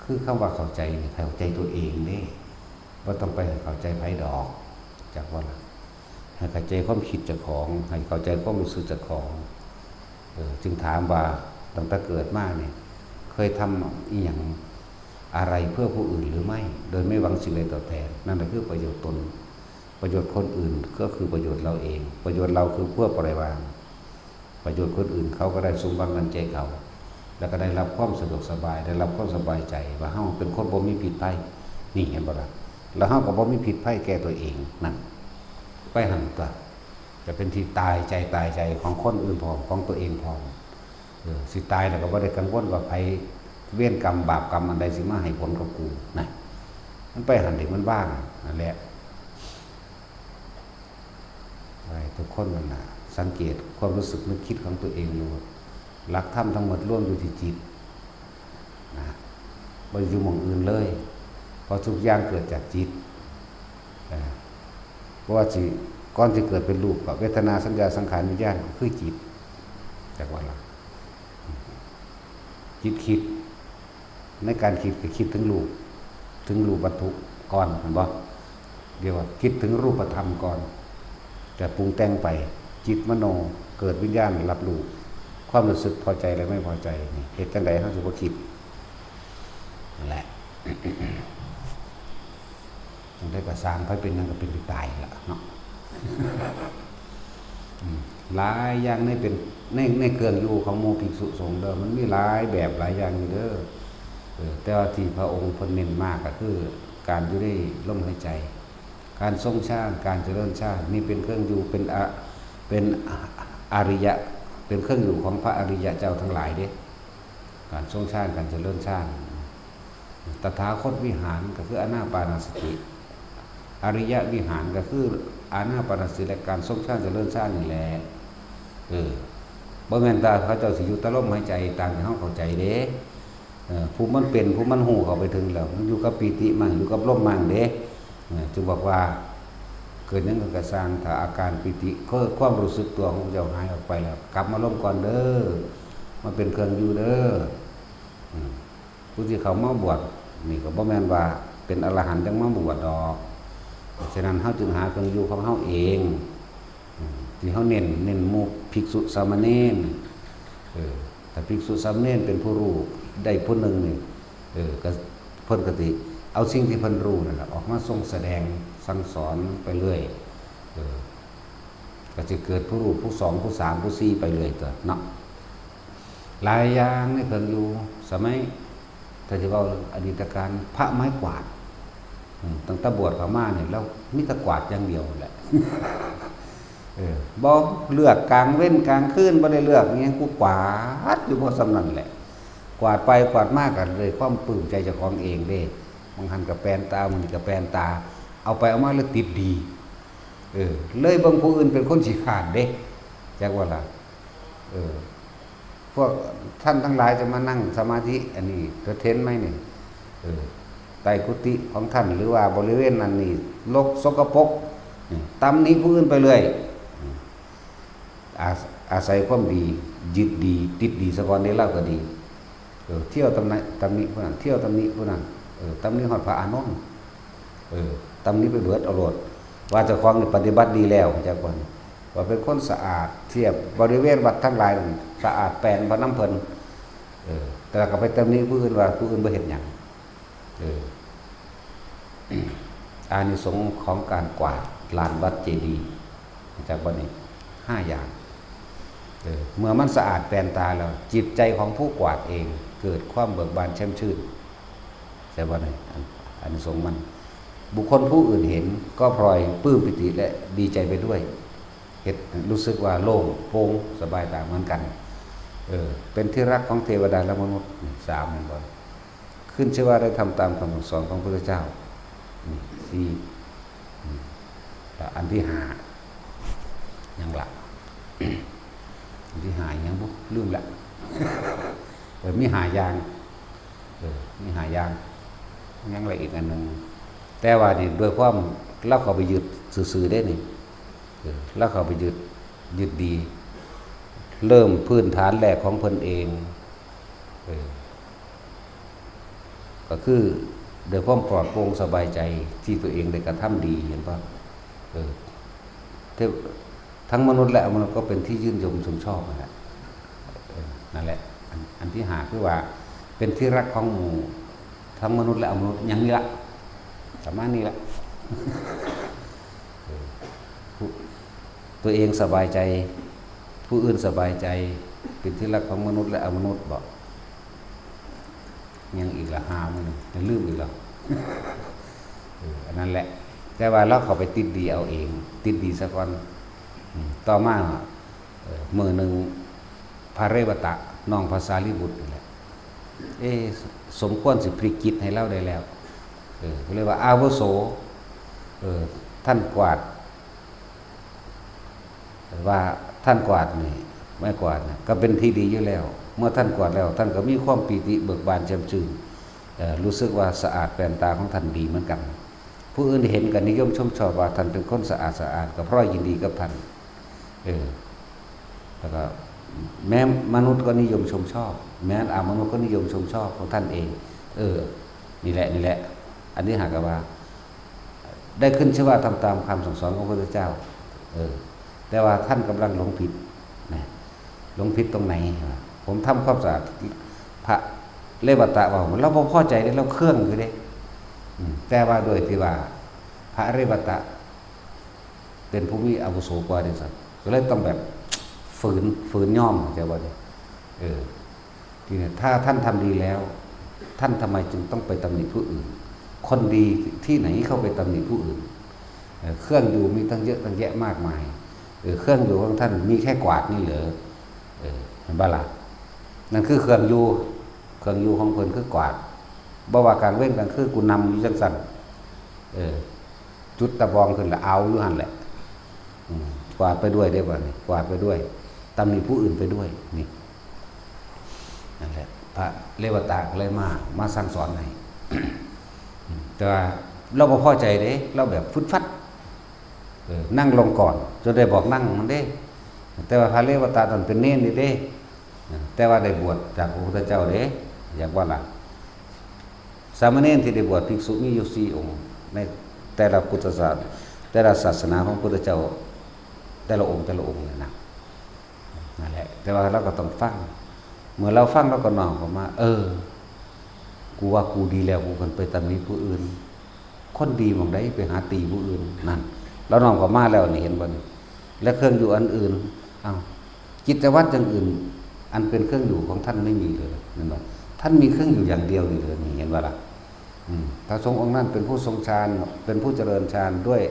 คือคำว่าเข้าใจนี่เข้าใจตัวเองเด้บ่ต้องไปเข้าใจไผดอกจากว่าล่ะให้เข้าใจความคิดเจ้าของให้เข้าใจความรู้สึกเจ้าของจึงถามว่าตั้งแต่เกิดมาเนี่ยเคยทำอีหยังอะไรเพื่อผู้อื่นหรือไม่โดยไม่หวังสิ่งใดตอบแทนนั่นก็คือประโยชน์ตนประโยชน์คนอื่นก็คือประโยชน์เราเองประโยชน์เราคือเพื่อปล่อยวางประโยชน์คนอื่นเขาก็ได้สมหวังดังใจเขาแล้วก็ได้รับความสะดวกสบายได้รับความสบายใจว่าเฮาเป็นคนบ่มีผิดภัยนี่เห็นบ่ล่ะแล้วเฮาก็บ่มีผิดภัยแก่ตัวเองนั่นไปหันตัวจะเป็นที่ตายใจของคนอื่นพร้อมของตัวเองพร้อมสิตายแล้วก็บ่ได้กังวลว่าไผเวรกรรมบาปกรรมอันใดสิมาให้ผลกับกูนะมันไปหันเด็กมันบ้างนั่นแหละทุกคนนั่นน่ะสังเกตความรู้สึกนึกคิดของตัวเองอยู่หลักธรรมทั้งหมดล้วนอยู่ที่จิตนะบ่อยู่หม่องอื่นเลยเพราะทุกอย่างเกิดจากจิตเพราะว่าจิตก่อนที่เกิดเป็นรูปกับเวทนาสัญญาสังขารวิญญาณคือจิตจากว่าล่ะจิตคิดในการคิดก็คิดถึงรูปวัตถุก่อนเห็นบ่เรียกว่าคิดถึงรูปธรรมก่อนแต่ปรุงแต่งไปจิตมโนเกิดวิญญาณรับรู้ความรู้สึกพอใจและไม่พอใจนี่เหตุจังใดเฮาสิบ่คิดนั่นแหละจังได๋ก็สร้างไผเป็นหยังก็เป็นตายล่ะเนาะหลายอย่างในเครื่องอยู่ของหมู่ภิกษุสงฆ์เด้อมันมีหลายแบบหลายอย่างอยู่เด้อแต่ว่าที่พระองค์เพิ่นเน้นมากก็คือการอยู่ในลมหายใจการทรงฌานการเจริญฌานนี่เป็นเครื่องอยู่เป็นอริยะเป็นเครื่องอยู่ของพระอริยะเจ้าทั้งหลายเด้การทรงฌานการเจริญฌานตถาคตวิหารก็คืออานาปานสติอริยวิหารก็คืออานาปานสติและการทรงฌานเจริญฌานนี่แหละบ่แม่นตาเขาเจ้าสิอยู่ตะลมหายใจตามที่เฮาเข้าใจเด้ผู้มันเป็นผู้มันหูเข้าไปถึงแล้วมันอยู่กับปีติมั่งอยู่กับลมมั่งเด้จึงบอกว่าเกิดหยังก็สร้างถ้าอาการปีติความรู้สึกตัวของเจ้าหายออกไปแล้วกลับมาลมก่อนเด้อมาเป็นเครื่องอยู่เด้อผู้ที่เขามาบวชนี่ก็บ่แม่นว่าเป็นอรหันต์จังมาบวชดอกฉะนั้นเฮาจึงหาเครื่องอยู่ของเฮาเองที่เฮาเน้นหมู่ภิกษุสามเณรถ้าภิกษุสามเณรเป็นผู้รู้ได้ผู้หนึ่งนี่ก็เพิ่นก็สิเอาสิ่งที่เพิ่นรู้นั่นแหละออกมาทรงแสดงสั่งสอนไปเรื่อยก็จะเกิดผู้รู้ผู้สองผู้สามผู้สี่ไปเรื่อยตัวเนาะ หลายอย่างนี่เคยอยู่สมัยถ้าจะว่าอดีตการพระไม้กวาดตั้งแต่บวชเข้ามาเนี่ยแล้วมีแต่กวาดอย่างเดียวแหละบ่เลือกกลางเว้นกลางคืนบ่ได้เลือกอย่างกูกวาดอยู่พอสำนั้นแหละกวาดไปกวาดมากกันเลยความปลื้มใจเจ้าของเองเด้บางหันกับแปลนตามันกับแปลนตาเอาไปเอามาแล้วติดดีเลยบางผู้อื่นเป็นคนขี้ขลาดเด้จักว่าล่ะพวกท่านทั้งหลายจะมานั่งสมาธิอันนี้เทนไหมเนี่ยใต้กุฏิของท่านหรือว่าบริเวณนั้นนี่รกสกปรกตำหนิผู้อื่นไปเลยอาศัยความดียึดดีติดดีสะก่อนได้เล่าก็ดีเที่ยวตำหนิผู้นั้นเที่ยวตำหนิผู้นั้นตำหนิฮอดพระอานนท์ตำหนิไปเบิดเอาโลดว่าเจ้าของนี่ปฏิบัติดีแล้วจักว่าว่าเป็นคนสะอาดเทียบบริเวณวัดทั้งหลายสะอาดแปลนบ่น้ำเพิ่นแต่ก็ไปตำหนิผู้อื่นว่าผู้อื่นบ่เฮ็ดหยังอานิสงส์ของการกวาดลานวัดเจดีย์จากวันนี้5อย่างเมื่อมันสะอาดแปลนตาแล้วจิตใจของผู้กวาดเองเกิดความเบิกบานแช่มชื่นใช่บ่นี่อานิสงส์มันบุคคลผู้อื่นเห็นก็พลอยปลื้มปิติและดีใจไปด้วยเห็นรู้สึกว่าโล่งโปร่งสบายตาเหมือนกันเป็นที่รักของเทวดาและมนุษย์3นั่นบ่ขึ้นชื่อว่าได้ทำตามคำสอนของพระพุทธเจ้า4อันที่5ยังละอันที่5ยังบ่ลืมละมี5อย่างมี5อย่างยังละอีกอันนึงแต่ว่านี่โดยความเราเข้าไปยึดซื่อๆได้นี่แล้วเขาไปยึดดีเริ่มพื้นฐานแรกของเพิ่นเองก็คือโดยความปลอดโปร่งสบายใจที่ตัวเองได้กระทำดีเห็นป่ะทั้งมนุษย์และอมนุษย์ก็เป็นที่ยื่นชมชมชอบนั่นแหละอันที่5คือว่าเป็นที่รักของหมู่ทั้งมนุษย์และอมนุษย์อย่างนี้ละประมาณนี้ละตัวเองสบายใจผู้อื่นสบายใจเป็นที่รักของมนุษย์และอมนุษย์บอกยังอีกละ5มื้อยังลืมอีกแล้วอันนั้นแหละแต่ว่าเราเข้าไปติดดีเอาเองติดดีซะก่อนต่อมามื้อนึงพระเรวตะน้องพระสารีบุตรนี่แหละสมควรสิพลิกจิตให้เราได้แล้วก็เรียกว่าอาวุโสท่านกวาดว่าท่านกวาดนี่ไม่กวาดนะก็เป็นที่ดีอยู่แล้วเมื่อท่านกวาดแล้วท่านก็มีความปีติเบิกบานแจ่มชื่นรู้สึกว่าสะอาดแปลนตาของท่านดีเหมือนกันผู้อื่นเห็นกันนิยมชมชอบว่าท่านเป็นคนสะอาดก็เพราะยินดีกับท่านแล้วก็แม้มนุษย์ก็นิยมชมชอบแม้มนุษย์ก็นิยมชมชอบของท่านเองนี่แหละอันนี้หากว่าได้ขึ้นชื่อว่าทำตามคำสั่งสอนของพระพุทธเจ้าแต่ว่าท่านกำลังหลงผิดนะหลงผิดตรงไหนผมทำความสะอาดพระเลวตะว่าเราบ่พอใจได้เราเครื่องอยู่เด้แต่ว่าโดยที่ว่าพระเรวตะเป็นผู้มีอาวุโสกว่าดิสัตก็เลยต้องแบบฝืนย่อมจะว่าทีนี้ถ้าท่านทำดีแล้วท่านทำไมจึงต้องไปตำหนิผู้อื่นคนดีที่ไหนเข้าไปตำหนิผู้อื่นเครื่องอยู่มีตั้งเยอะตั้งแยะมากมายเครื่องอยู่ของท่านมีแค่กวาดนี่เหรอเห็นบ้าล่ะนั่นคือเครื่องอยู่ของเพิ่นคือกวาดบ่ว่าการเว้นกันคือกูนำอยู่จังซั่นจุดตะบองขึ้นละเอาอยู่หั่นแหละกวาดไปด้วยได้บ่นี่กวาดไปด้วยตำหนิผู้อื่นไปด้วยนี่นั่นแหละพระเรวตะก็เลยมาสั่งสอนให้ แต่ว่าเราบ่พอใจเด้เราแบบฟึดฟัดนั่งลงก่อนจนได้บอกนั่งมันเด้แต่ว่าพระเรวตะตอนเป็นเน้นนี่เด้แต่ว่าได้บวชจากพระพุทธเจ้าเด้อยากว่าล่ะสามเณรที่ได้บวชภิกษุมีอยู่4องค์ในแต่ละพุทธศาสนาแต่ละศาสนาของพระพุทธเจ้าแต่ละองค์เลยนะนั่นแหละแต่ว่าเราก็ต้องฟังเมื่อเราฟังเราก็น้อมเข้ามากูว่ากูดีแล้วกูคนไปตำหนิผู้อื่นคนดีมองได้ไปหาตีผู้อื่นนั่นแล้วน้อมเข้ามาแล้วนี่เห็นบ่นี่และเครื่องอยู่อันอื่นจิตวัตรอย่างอื่น อันเป็นเครื่องอยู่ของท่านไม่มีเลยนั่นหรอท่านมีเครื่องอยู่อย่างเดียวนี่เลยนี่เห็นว่าล่ะพระสงฆ์องค์นั้นเป็นผู้ทรงฌานเป็นผู้เจริญฌานด้วย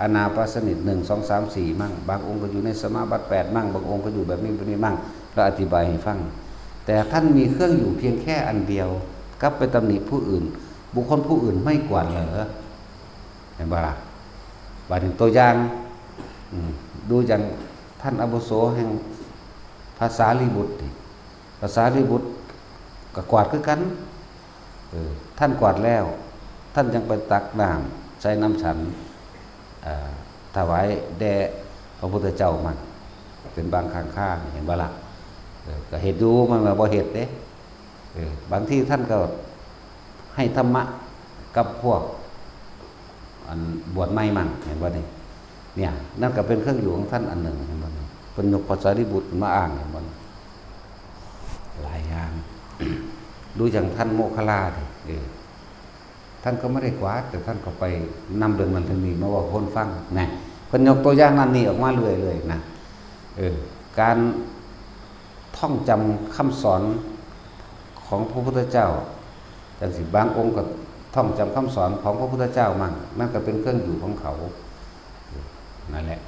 อานาปานสนิท1 2 3 4มั่งบางองค์ก็อยู่ในสมาบัติ8มั่งบางองค์ก็อยู่แบบนี้แบบนี้มั่งเราอธิบายให้ฟังแต่ท่านมีเครื่องอยู่เพียงแค่อันเดียวกลับไปตำหนิผู้อื่นบุคคลผู้อื่นไม่กวาดเหรอเห็นบ่ล่ะบาดถึงตัวอย่างดูอย่างท่านอาวุโสแห่งภาษาลีบุตรภาษาลีบุตรก็กวาดคือกันท่านกวาดแล้วท่านยังไปตักน้ำใช้น้ำฉันถวายแด่พระพุทธเจ้ามันเป็นบางครั้งข้างเห็นบ่ล่ะก็เหตุดูมันมาบ่เหตุเด้บางที่ท่านก็ให้ธรรมะกับพวกอันบวชใหม่มั่งเห็นบ่นี่เนี่ยนั่นก็เป็นเครื่องอยู่ของท่านอันหนึ่งเห็นบ่นี่เป็นยกภาษาลีบุตรมาอ้างเห็นบ่หลายอย่าง ดูอย่างท่านโมคคัลลาดิท่านก็ไม่ได้กวาดแต่ท่านก็ไปนำเรื่องมันถึงนี้มาว่าคนฟังนะเพิ่นยกตัวอย่างนั้นนี่ออกมาเรื่อยๆนะการท่องจำคำสอนของพระพุทธเจ้าจังสิบางองค์ก็ท่องจำคำสอนของพระพุทธเจ้ามั่งนั่นก็เป็นเครื่องอยู่ของเขานั่นแหละ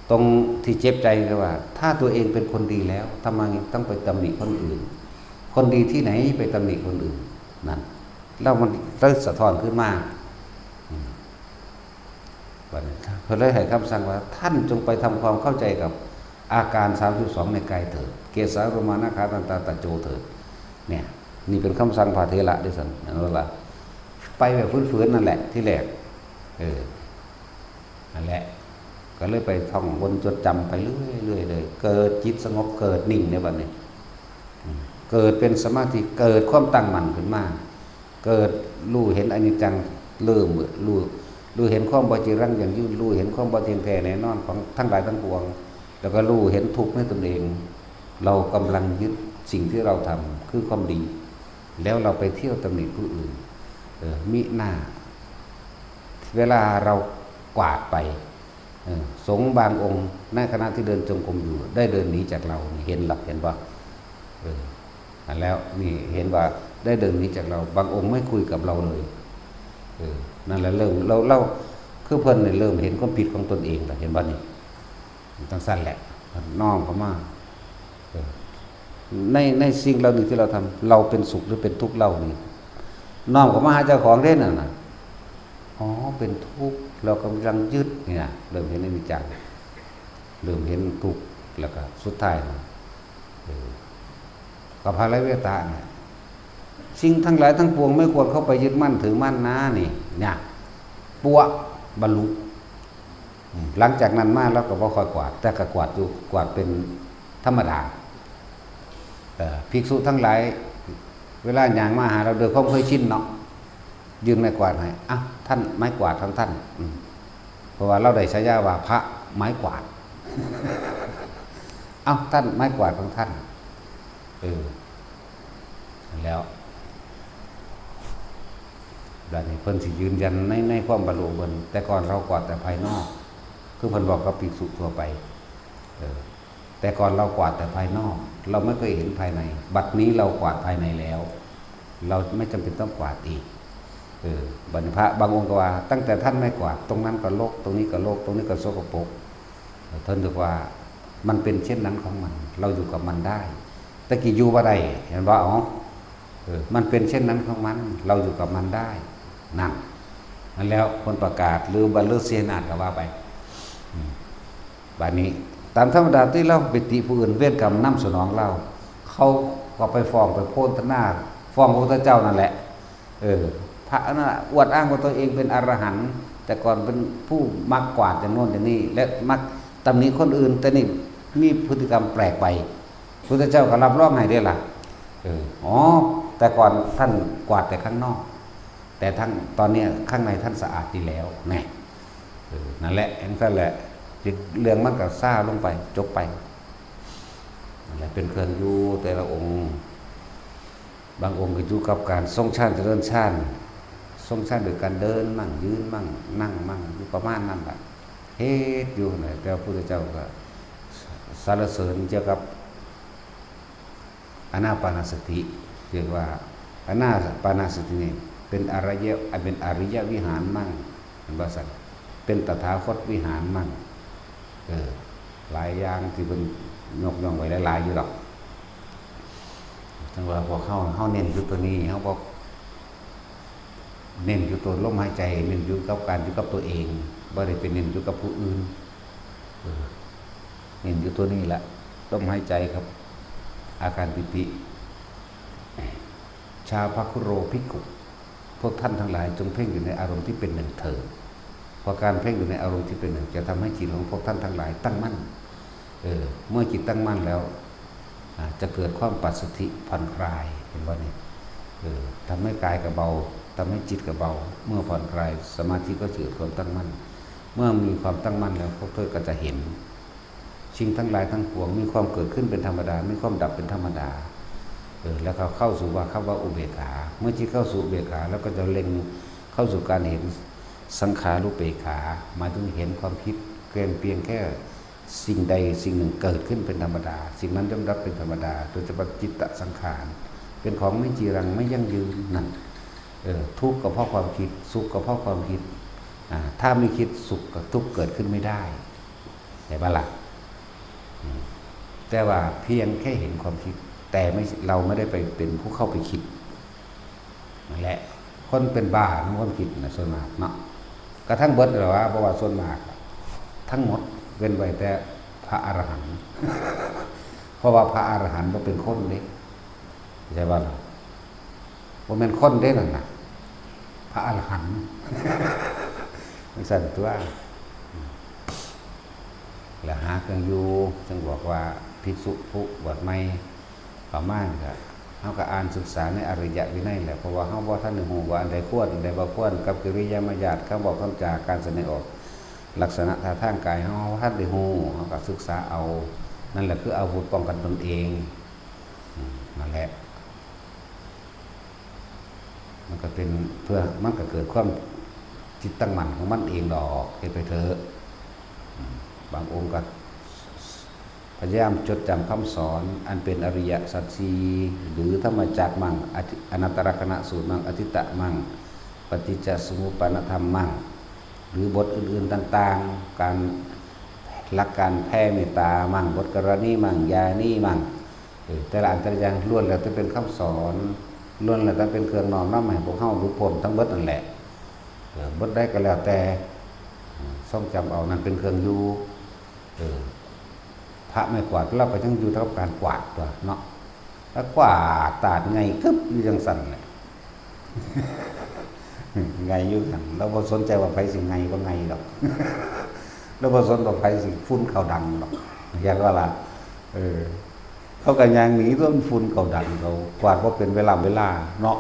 ตรงที่เจ็บใจก็ว่าถ้าตัวเองเป็นคนดีแล้วทำไมต้องไปตำหนิคนอื่นคนดีที่ไหนไปตำหนิคนอื่นนั่นแล้วมันเริ่มสะท้อนขึ้นมาเพื่อเลยให้คำสั่งว่าท่านจงไปทำความเข้าใจกับอาการ32ในกายเถิดเกสาโรมานาคาตันตาตะโจเถิดเนี่ยนี่เป็นคำสั่งพระเถระด้วยสันนั่นแหละไปแบบฟื้นๆนั่นแหละที่แรกนั่นแหละก็เลยไปท่องวนจดจำไปเรื่อยๆเลยเกิดจิตสงบเกิดนิ่งในบัดนี้เกิดเป็นสมาธิเกิดความตั้งมั่นขึ้นมาเกิดรู้เห็นอนิจจังเริ่มรู้เห็นความบ่จีรังอย่างยืนรู้เห็นความบ่เที่ยงแท้แน่นอนของทั้งหลายทั้งปวงแล้วก็รู้เห็นทุกข์ในตนเองเรากำลังยึดสิ่งที่เราทำคือความดีแล้วเราไปเที่ยวตำหนิผู้อื่นมิหน้าเวลาเรากวาดไปสงฆ์บางองค์ในขณะที่เดินจงกรมอยู่ได้เดินหนีจากเราเห็นหลักเห็นป่ะแล้วนี่เห็นว่าได้เดินหนีจากเราบางองค์ไม่คุยกับเราเลยนั่นแหละเริ่มเราคือเพิ่นเนี่ยเริ่มเห็นความผิดของตนเองแล้วเห็นป่ะนี่ตั้งสั้นแหละน้อมเข้ามาในสิ่งเหล่านี้ที่เราทำเราเป็นสุขหรือเป็นทุกข์เรานี่น้อมเข้ามาหาเจ้าของได้น่ะอ๋อเป็นทุกข์เรากำลังยึดเนี่ยเริ่มเห็นอนิจจังเริ่มเห็นทุกข์แล้วก็สุดท้ายกับภาระเวตาเนี่ยสิ่งทั้งหลายทั้งปวงไม่ควรเข้าไปยึดมั่นถือมั่นนะนี่เนี่ยปัวบรรลุหลังจากนั้นมาแล้วก็บ่ค่อยกวาดแต่ก็กวาดอยู่กวาดเป็นธรรมดาภิกษุทั้งหลายเวลาย่างมาหาเราโดยความเคยชินเนาะยืนไม้กวาดให้ท่านไม้กวาดทั้งท่านเพราะว่าเราได้ฉายาว่าพระไม้กวาดท่านไม้กวาดของท่านแล้วดังนี้เพิ่นสิยืนยันในความบรรลุเพิ่นแต่ก่อนเรากวาดแต่ภายนอกคือเพิ่นบอกกับภิกษุทั่วไปแต่ก่อนเรากวาดแต่ภายนอกเราไม่เคยเห็นภายในบัดนี้เรากวาดภายในแล้วเราไม่จำเป็นต้องกวาดอีกบรรพะบางองค์ก็ว่าตั้งแต่ท่านไม่กวาดตรงนั้นก็รกตรงนี้ก็รกตรงนี้ก็สกปรกท่านบอกว่ามันเป็นเช่นนั้นของมันเราอยู่กับมันได้ตะกี้อยู่บ่ได้เห็นว่ามันเป็นเช่นนั้นของมันเราอยู่กับมันได้นั่นแล้วคนประกาศหรือบรรลุเสียนาฏก็ว่าไปบัดนี้ตามธรรมดาที่เราไปติผู้อื่นเวรกรรมนำสนองเราเขาก็ไปฟ้องไปโพนทนาฟ้องพระพุทธเจ้านั่นแหละพระนั่นอวดอ้างว่าตัวเองเป็นอรหันต์แต่ก่อนเป็นผู้มักกวาดอย่างโน้นอย่างนี้และมักตำหนิคนอื่นแต่นี่มีพฤติกรรมแปลกไปพระพุทธเจ้าก็รับรองให้ได้ล่ะแต่ก่อนท่านกวาดแต่ข้างนอกแต่ทั้งตอนนี้ข้างในท่านสะอาดดีแล้วแน่นั่นแหละเองนั่นแหละเรื่องมันก็ซ่าลงไปจบไปนั่นแหละเป็นเครื่องอยู่แต่ละองค์บางองค์ก็อยู่กับการทรงฌานเจริญฌานทรงฌานโดยการเดินมั่งยืนมั่งนั่งมั่งอยู่ประมาณนั้นแหละเฮ็ดอยู่แต่พระพุทธเจ้าก็สรรเสริญเกี่ยวกับ อานาปานสติเรียกว่าอานาปานสตินี่เป็นอริยวิหารมั่งเป็นว่าสัตว์เป็นตถาคตวิหารมั่งหลายอย่างที่เป็นยกย่องไว้หลายๆอยู่หรอกจังว่าพอเข้าเน้นอยู่ตัวนี้เขาบอกเน้นอยู่ตัวลมหายใจเน้นอยู่กับการอยู่กับตัวเองบ่ได้เป็นเน้นอยู่กับผู้อื่นเน้นอยู่ตัวนี้แหละลมหายใจครับอาการปิติชาภัคุโรภิกขุพวกท่านทั้งหลายจงเพ่งอยู่ในอารมณ์ที่เป็นหนึ่งเถิดเพราะการเพ่งอยู่ในอารมณ์ที่เป็นหนึ่งจะทำให้จิตของพวกท่านทั้งหลายตั้งมั่นเมื่อจิตตั้งมั่นแล้วจะเกิดความปัสสติผ่อนคลายเห็นว่านี่ทำให้กายกับเบาทำให้จิตกับเบาเมื่อผ่อนคลายสมาธิก็เกิดความตั้งมั่นเมื่อมีความตั้งมั่นแล้วพวกเธอก็จะเห็นสิ่งทั้งหลายทั้งปวงมีความเกิดขึ้นเป็นธรรมดามีความดับเป็นธรรมดาแล้วเขาเข้าสู่ว่าอุเบกขาเมื่อจิตเข้าสู่อุเบกขาแล้วก็จะเล็งเข้าสู่การเห็นสังขารุปเบกขาหมายถึงเห็นความคิดเพียงแค่สิ่งใดสิ่งหนึ่งเกิดขึ้นเป็นธรรมดาสิ่งนั้นย่อมรับเป็นธรรมดาโดยเฉพาะจิตตสังขารเป็นของไม่จีรังไม่ยั่งยืนนั่นทุกข์ก็เพราะความคิดสุขก็เพราะความคิดถ้าไม่คิดสุขกับทุกข์เกิดขึ้นไม่ได้เห็นไหมล่ะแต่ว่าเพียงแค่เห็นความคิดแต่เราไม่ได้ไปเป็นผู้เข้าไปคิดนั่นแหละคนเป็นบ้าทั้งคนคิดนะส่วนมากเนาะกระทั่งเบิดหรอว่าเพราะว่าส่วนมากทั้งหมดเว้นไว้แต่พระอรหันต์เพราะว่าพระอรหันต์ก็เป็นคนเล็กใช่ป่ะว่าเป็นคนเด้นั่นนะพระอรหันต์มันสั่นตัวแล้วหาเครื่องอยู่จึงบอกว่าภิกษุผู้บวชใหม่ประมาณก็เขาก็อ่านศึกษาในอริยวินัยแหละเพราะว่าเขาบอกท่านหนึ่งหูว่าอันใดควรอันใดบ่ควรกับกิริยามารยาทคำบอกคำจากการแสดงออกลักษณะท่าทางกายเขาท่านได้หูเขาก็ศึกษาเอานั่นแหละคืออาวุธป้องกันตนเองนั่นแหละมันก็เป็นเพื่อมันก็เกิดความจิตตั้งมั่นของมันเองดอกให้ไปเถอะบางองค์ก็พยายามจดจำคำสอนอันเป็นอริยสัจสี่หรือธรรมจักรมั่งอนัตตลกนัสูตรมั่งอธิตะมั่งปฏิจจสมุปปนธรรมมั่งหรือบทอื่นๆต่างๆการหลักการแผ่เมตตามั่งบทกรณีมั่งยานี่มั่งแต่ละอันแต่ละอย่างล้วนแล้วจะเป็นคำสอนล้วนแล้วจะเป็นเครื่องนอนน้ำให้พวกเฮารู้พ้นทั้งเบิดนั่นแหละบทได้ก็แล้วแต่ทรงจำเอานั่นเป็นเครื่องอยู่พระไม่กวาดเราก็ยังอยู่เท่ากับการกวาดตัวเนาะแล้วกวาดตาดไงกึบอยู่จังสั่นเลยไงอยู่กันเราบ่สนใจว่าไผสิไงว่าไงหรอกเราบ่สนว่าไผสิฟุ้นเขาดังหรอกอย่างว่าล่ะเขาก็ยังหนีต้นฟุ้นเขาดังเขากวาดบ่เป็นเวลาเนาะ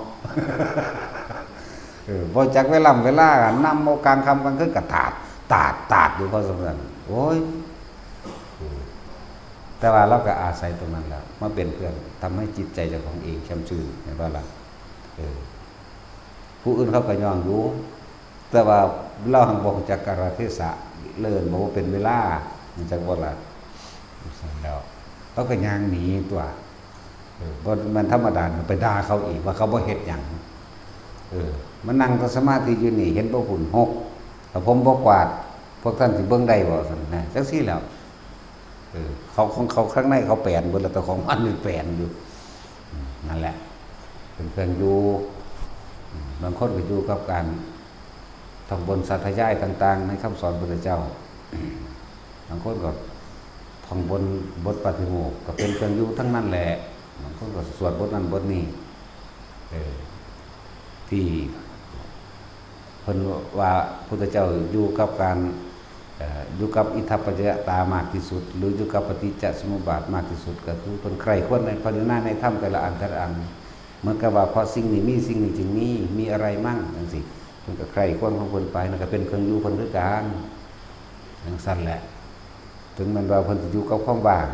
บ่จักเวลานำเอากลางค่ำกลางคืนก็ตาดอยู่เขาสำคัญโอ้ยแต่ว่าเราก็อาศัยตรงนั้นแล้วมาเป็นเพื่อนทำให้จิตใจเจ้าของเองช่ำชื่นเห็นว่าล่ะผู้อื่นเขาก็ย่องรู้แต่ว่าเราหังบอกจากการเทศะเลื่อนบอกว่าเป็นเวลามันจะว่าล่ะแล้วเขาก็ย่างหนีตัวมันธรรมดาไปด่าเขาอีกว่าเขาบ่เฮ็ดหยังมันนั่งสมาธิอยู่นี่เห็นพวกหุ่นหกแต่ผมบ่กวาดพวกท่านสิเบิ่งได้บ่ซั่นนะจังซี่แล้วเขาของเขาข้างในเขาแปลนบนแต่ของมันมันแปลนอยู่นั่นแหละเป็นเครื่องอยู่บางคนก็อยู่กับการท่องบนสาธยายต่างๆในคำสอนพระพุทธเจ้าบางคนก็ท่องบนบทปาฏิโมกข์ก็เป็นเครื่องอยู่ทั้งนั้นแหละบางคนก็สวดบทนั้นบทนี้ที่เพิ่นว่าพุทธเจ้าอยู่กับการอยู่กับอิทธัปปัจจยตามากที่สุดหรืออยู่กับปฏิจจสมุปบาทมากที่สุดก็คือเพิ่นใคร่ควรในภาวนาในธรรมแต่ละอันเหมือนกับว่าพอสิ่งนี้มีสิ่งนี้จึงมีอะไรมั่งจังซี่เพิ่นก็ใคร่ควรของเพิ่นไปนั่นก็เป็นเครื่องอยู่เพิ่นคือกันจังซั่นแหละถึงมันว่าเพิ่นสิอยู่กับความว่าง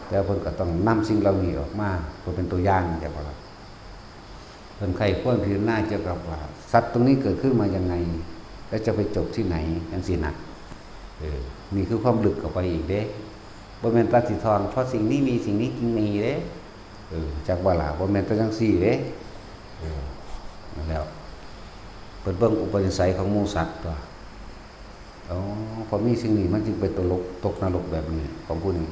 แต่เพิ่นก็ต้องนำสิ่งเหล่านี้ออกมาเพื่อเป็นตัวอย่างจังว่าเพิ่นใคร่ควรพิจารณาเกี่ยวกับว่าสัตว์ตรงนี้เกิดขึ้นมายังไงแล้วจะไปจบที่ไหนจังซี่นะนี่คือความลึกเข้าไปอีกเด้บ่แม่นตัดสิทอนเพราะสิ่งนี้มีสิ่งนี้จึงมีเด้ จักว่าล่ะบ่แม่นแต่จังซี่เด้นั่นแล้วเพิ่นเบิ่งอุปนิสัยของหมู่สัตว์ตัวพอมีสิ่งนี้มันจึงไปตกนรกแบบนี้ของผู้นี้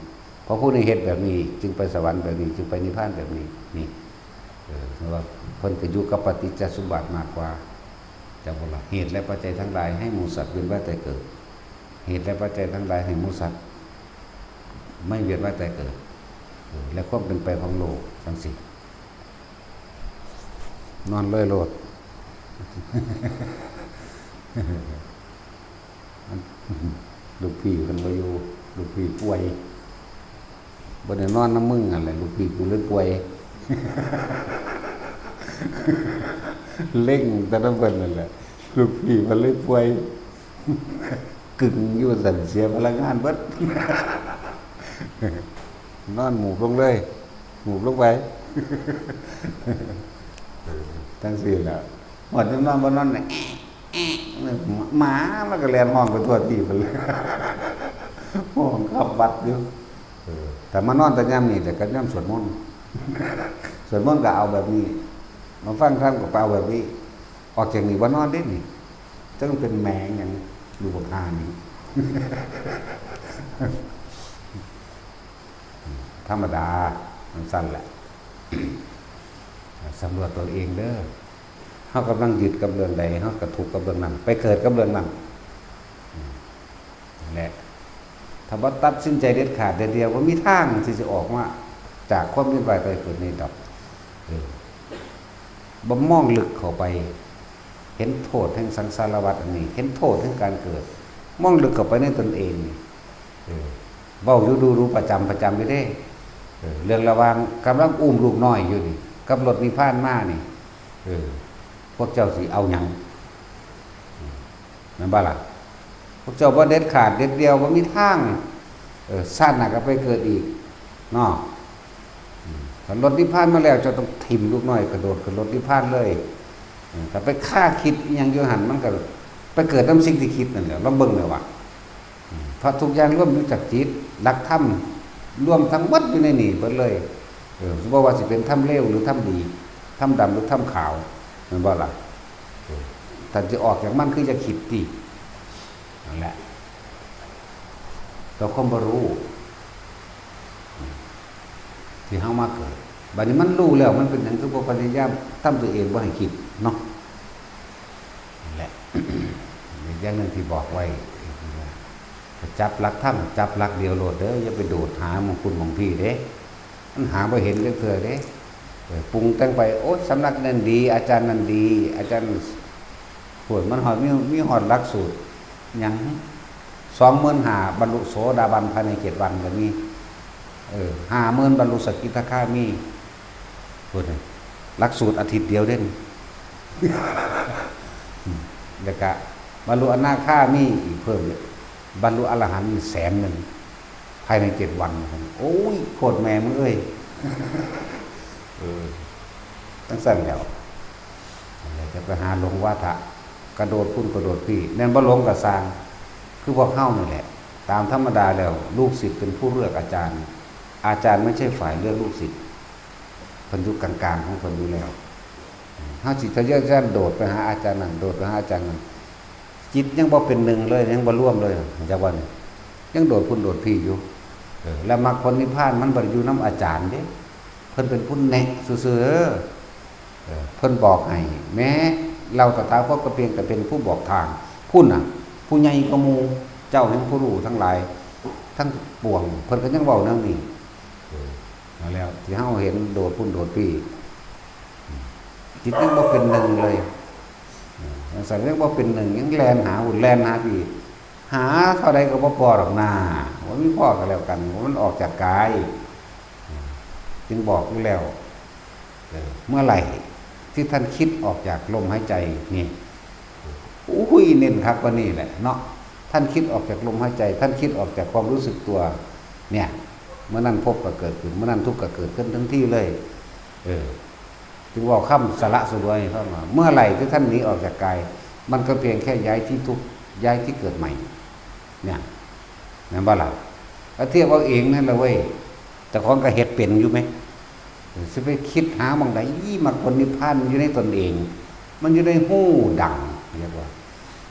พอผู้นี้เฮ็ดแบบนี้จึงไปสวรรค์แบบนี้จึงไปนิพพานแบบนี้นี่เพราะว่าเพิ่นก็อยู่กับปฏิจจสมบัติมากกว่าจักว่าล่ะเหตุและปัจจัยทั้งหลายให้หมู่สัตว์เวียนว่ายตายเกิดเหตุและปัจจัยทั้งหลายให้หมู่สัตว์ไม่เวียนว่ายตายเกิดและความเป็นไปของโลกทั้งสิ้นนอนเลยโลดลูกพี่คนมาอยู่ลูกพี่ป่วยบ่ได้นอนน้ำมึงอะไรลูกพี่กูเลยป่วยเล่งแต่น้ำเบิ่นนั่นแหละลูกพี่มันเลยป่วยกึ่งอยู่สั่นเสียพลังงานเบิดนอนหมูลงเลยหมูลงไปทั้งสี่แล้วหมดจำนอนบนนอนหมามันก็แลนห้องไปทั่วที่ไปเลยห้องขับบัดอยู่แต่มานอนแต่ย่ำนี่แต่ก็ย่ำสวดมนต์สวดมนต์ก็เอาแบบนี้มาฟังคำก็เอาแบบนี้ออกจากนี่ว่านอนได้นี่ต้องเป็นแมงอย่างอยู่บนหานี่ธรรมดามันสั้นแหละสำรวจตัวเองเด้อเขากำลังยึดกับเรื่องใดเขากระถูกกับเรื่องนั้นไปเกิดกับเรื่องนั้นแหละถ้าว่าตัดสินใจเด็ดขาดเดียวว่ามีทางที่จะออกมาจากความเป็นไปไปเกิดในดอกบ่มองลึกเข้าไปเห็นโทษแห่งสังสารวัฏอันนี้เห็นโทษแห่งการเกิดมองลึกเข้าไปในตนเองเว้าอยู่ดูรู้ประจำอยู่เด้เรื่องระหว่างกำลังอุ้มลูกน้อยอยู่นี่กับรถนิพพานมานี่พวกเจ้าสิเอาหยังนั่นบ่ล่ะพวกเจ้าบ่เด็ดขาดเด็ดเดียวบ่มีทางชาติหน้าก็ไปเกิดอีกเนาะถ้ารถนิพพานมาแล้วเจ้าต้องถิ่มลูกน้อยกระโดดขึ้นรถนิพพานเลยถ้าไปฆ่าคิดหยังอยู่หั่นมันก็ไปเกิดนำสิ่งที่คิดนั่นแหละเราเบิ่งแล้วว่าเพราะทุกอย่างรวมอยู่จากจิตหลักธรรมรวมทั้งหมดอยู่ในนี่เบิดเลยบ่ว่าสิเป็นธรรมเลวหรือธรรมดีธรรมดำหรือธรรมขาวนั่นบ่ล่ะถ้าจะออกจากมันคือจะคิดตินั่นแหละเราความบ่รู้ที่เฮามาเกิดบัดนี้มันรู้แล้วมันเป็นหยังคือบ่พยายามทำตัวเองบ่ให้คิดเนาะนั่นแหละอีกอย่างนึงที่บอกไว้จับหลักธรรมจับหลักเดียวโลดเด้ออย่าไปโดดหาหมู่คุณหมู่พี่เด้มันหาบ่เห็นเทื่อเด้ปรุงแต่งไปโอ๊ยสำนักนั้นดีอาจารย์นั้นดีอาจารย์ปวดมันหอดมีหอดหลักสูตรหยัง25,000บรรลุโสดาบันภายใน7วันก็มี50,000บรรลุสกิทาคามีพูดหลักสูตรอาทิตย์เดียวเด้นแล้วก็บรรลุอนาคามีอีกเพิ่มเลยบรรลุอรหันต์มี100,000ภายใน7วันโอ้ยโคตรแม่มึงเอ้ยตั้งสั่นแล้วจะไปหาหลงวาทะกระโดดพุ่นกระโดดพี่นั่นบ่หลงกับสร้างคือพวกเฮ้านี่แหละตามธรรมดาแล้วลูกศิษย์เป็นผู้เลือกอาจารย์อาจารย์ไม่ใช่ฝ่ายเลือกลูกศิษย์เพิ่นอยู่กลางๆของเพิ่นอยู่แล้วเฮาสิทะเยอทะยานโดดไปหาอาจารย์นั่นโดดไปหาอาจารย์นั่นจิตยังบ่เป็นหนึ่งเลยยังบ่ร่วมเลยจักว่านี่ยังโดดพุ่นโดดพี่อยู่แล้วมรรคผลนิพพานมันบ่อยู่นำอาจารย์เด้เพิ่นเป็นผู้แนะซื่อๆเพิ่นบอกให้แม้เราตถาคตก็เพียงแต่เป็นผู้บอกทางผู้น่ะผู้ใหญ่กว่าหมู่เจ้าแห่งผู้รู้ทั้งหลายทั้งปวงเพิ่นก็ยังเว้าแนวนี้เอาแล้วที่เฮาเห็นโดดพุ่นโดดพี่จิตยังบ่เป็นหนึ่งเลยสันยังบ่เป็นหนึ่งยังแล่นหาหุ่นแล่นหาพี่หาเท่าใดก็บ่พอหรอกนาว่ามีพ่อก็แล้วกันมันออกจากกายจึงบอกอยู่แล้วเมื่อไหร่ที่ท่านคิดออกจากลมหายใจนี่อุ้ยเน้นคักว่านี่แหละเนาะท่านคิดออกจากลมหายใจท่านคิดออกจากความรู้สึกตัวเนี่ยเมื่อนั้นพบก็เกิดขึ้นเมื่อนั้นทุกข์ก็เกิดขึ้นทั้งที่เลยจึงว่าค่ำสละสลวยเข้ามาเมื่อไหร่ที่ท่านหนีออกจากกายมันก็เพียงแค่ย้ายที่ทุกข์ย้ายที่เกิดใหม่เนี่ยนั่นบ่ล่ะแล้วเทียบเอาเองนั่นแหละเว้ยแต่ของก็เฮ็ดเป็นอยู่ไหม จะไปคิดหาบางใดมรรคผลนิพพานมันอยู่ในตนเอง มันอยู่ในหูดังเรียกว่า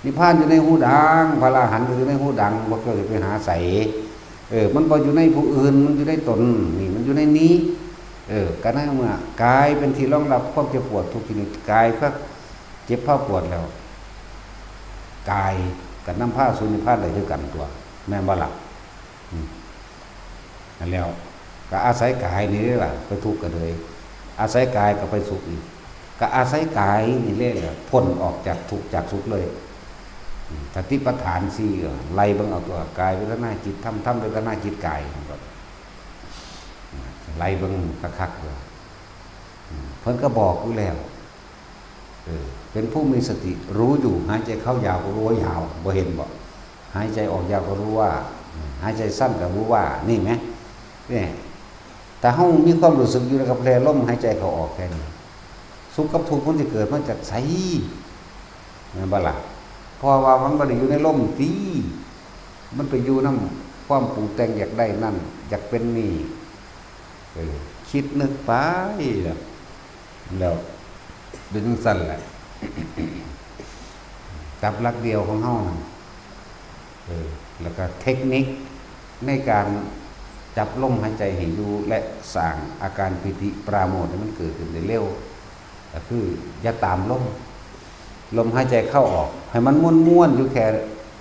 นิพพานอยู่ในหูดังพระอรหันต์อยู่ในหูดังบ่เคยไปหาใส่มันบ่อยู่ในผู้อื่นมันอยู่ในตนนี่มันอยู่ในนี้ก็นั่นเมื่อกายเป็นที่รองรับความเจ็บปวดทุกชนิดกายเพื่อเจ็บเพื่อปวดแล้วกายกับน้ำผ้าสุนิพพานได้ด้วยกันตัวแม่นบ่ล่ะนั่นแล้วก็อาศัยกายนี่แหละไปทุกข์กันเลยอาศัยกายก็ไปสุขอีกก็อาศัยกายนี่แหละพ้นออกจากทุกข์จากสุขเลยสติปัฏฐานสี่ไล่เบิ่งเอาตัวกายเวทนาจิตธรรมเวทนาจิตกายก็ไล่เบิ่งคักๆเลยเพิ่นก็บอกอยู่แล้วเป็นผู้มีสติรู้อยู่หายใจเข้ายาวก็รู้ว่ายาวบ่เห็นบ่หายใจออกยาวก็รู้ว่าหายใจสั้นก็รู้ว่านี่ไหมนี่แต่เฮามีความรู้สึกอยู่กับแรงลมหายใจเข้าออกแค่นี้สุขกับทุกข์มันสิเกิดมาจากไสแม่นบ่ล่ะเพราะว่ามันบ่ได้อยู่ในลมติมันไปอยู่นำความปรุงแต่งอยากได้นั่นอยากเป็นนี่คิดนึกไปแล้วเป็นจังซั่นแหละจับหลักเดียวของเฮานั่นแล้วก็เทคนิคในการจับลมหายใจให้อยู่และสร้างอาการปิติปราโมทย์ให้มันเกิดขึ้นได้เร็วก็คืออย่าตามลมหายใจเข้าออกให้มันม้วนๆอยู่แค่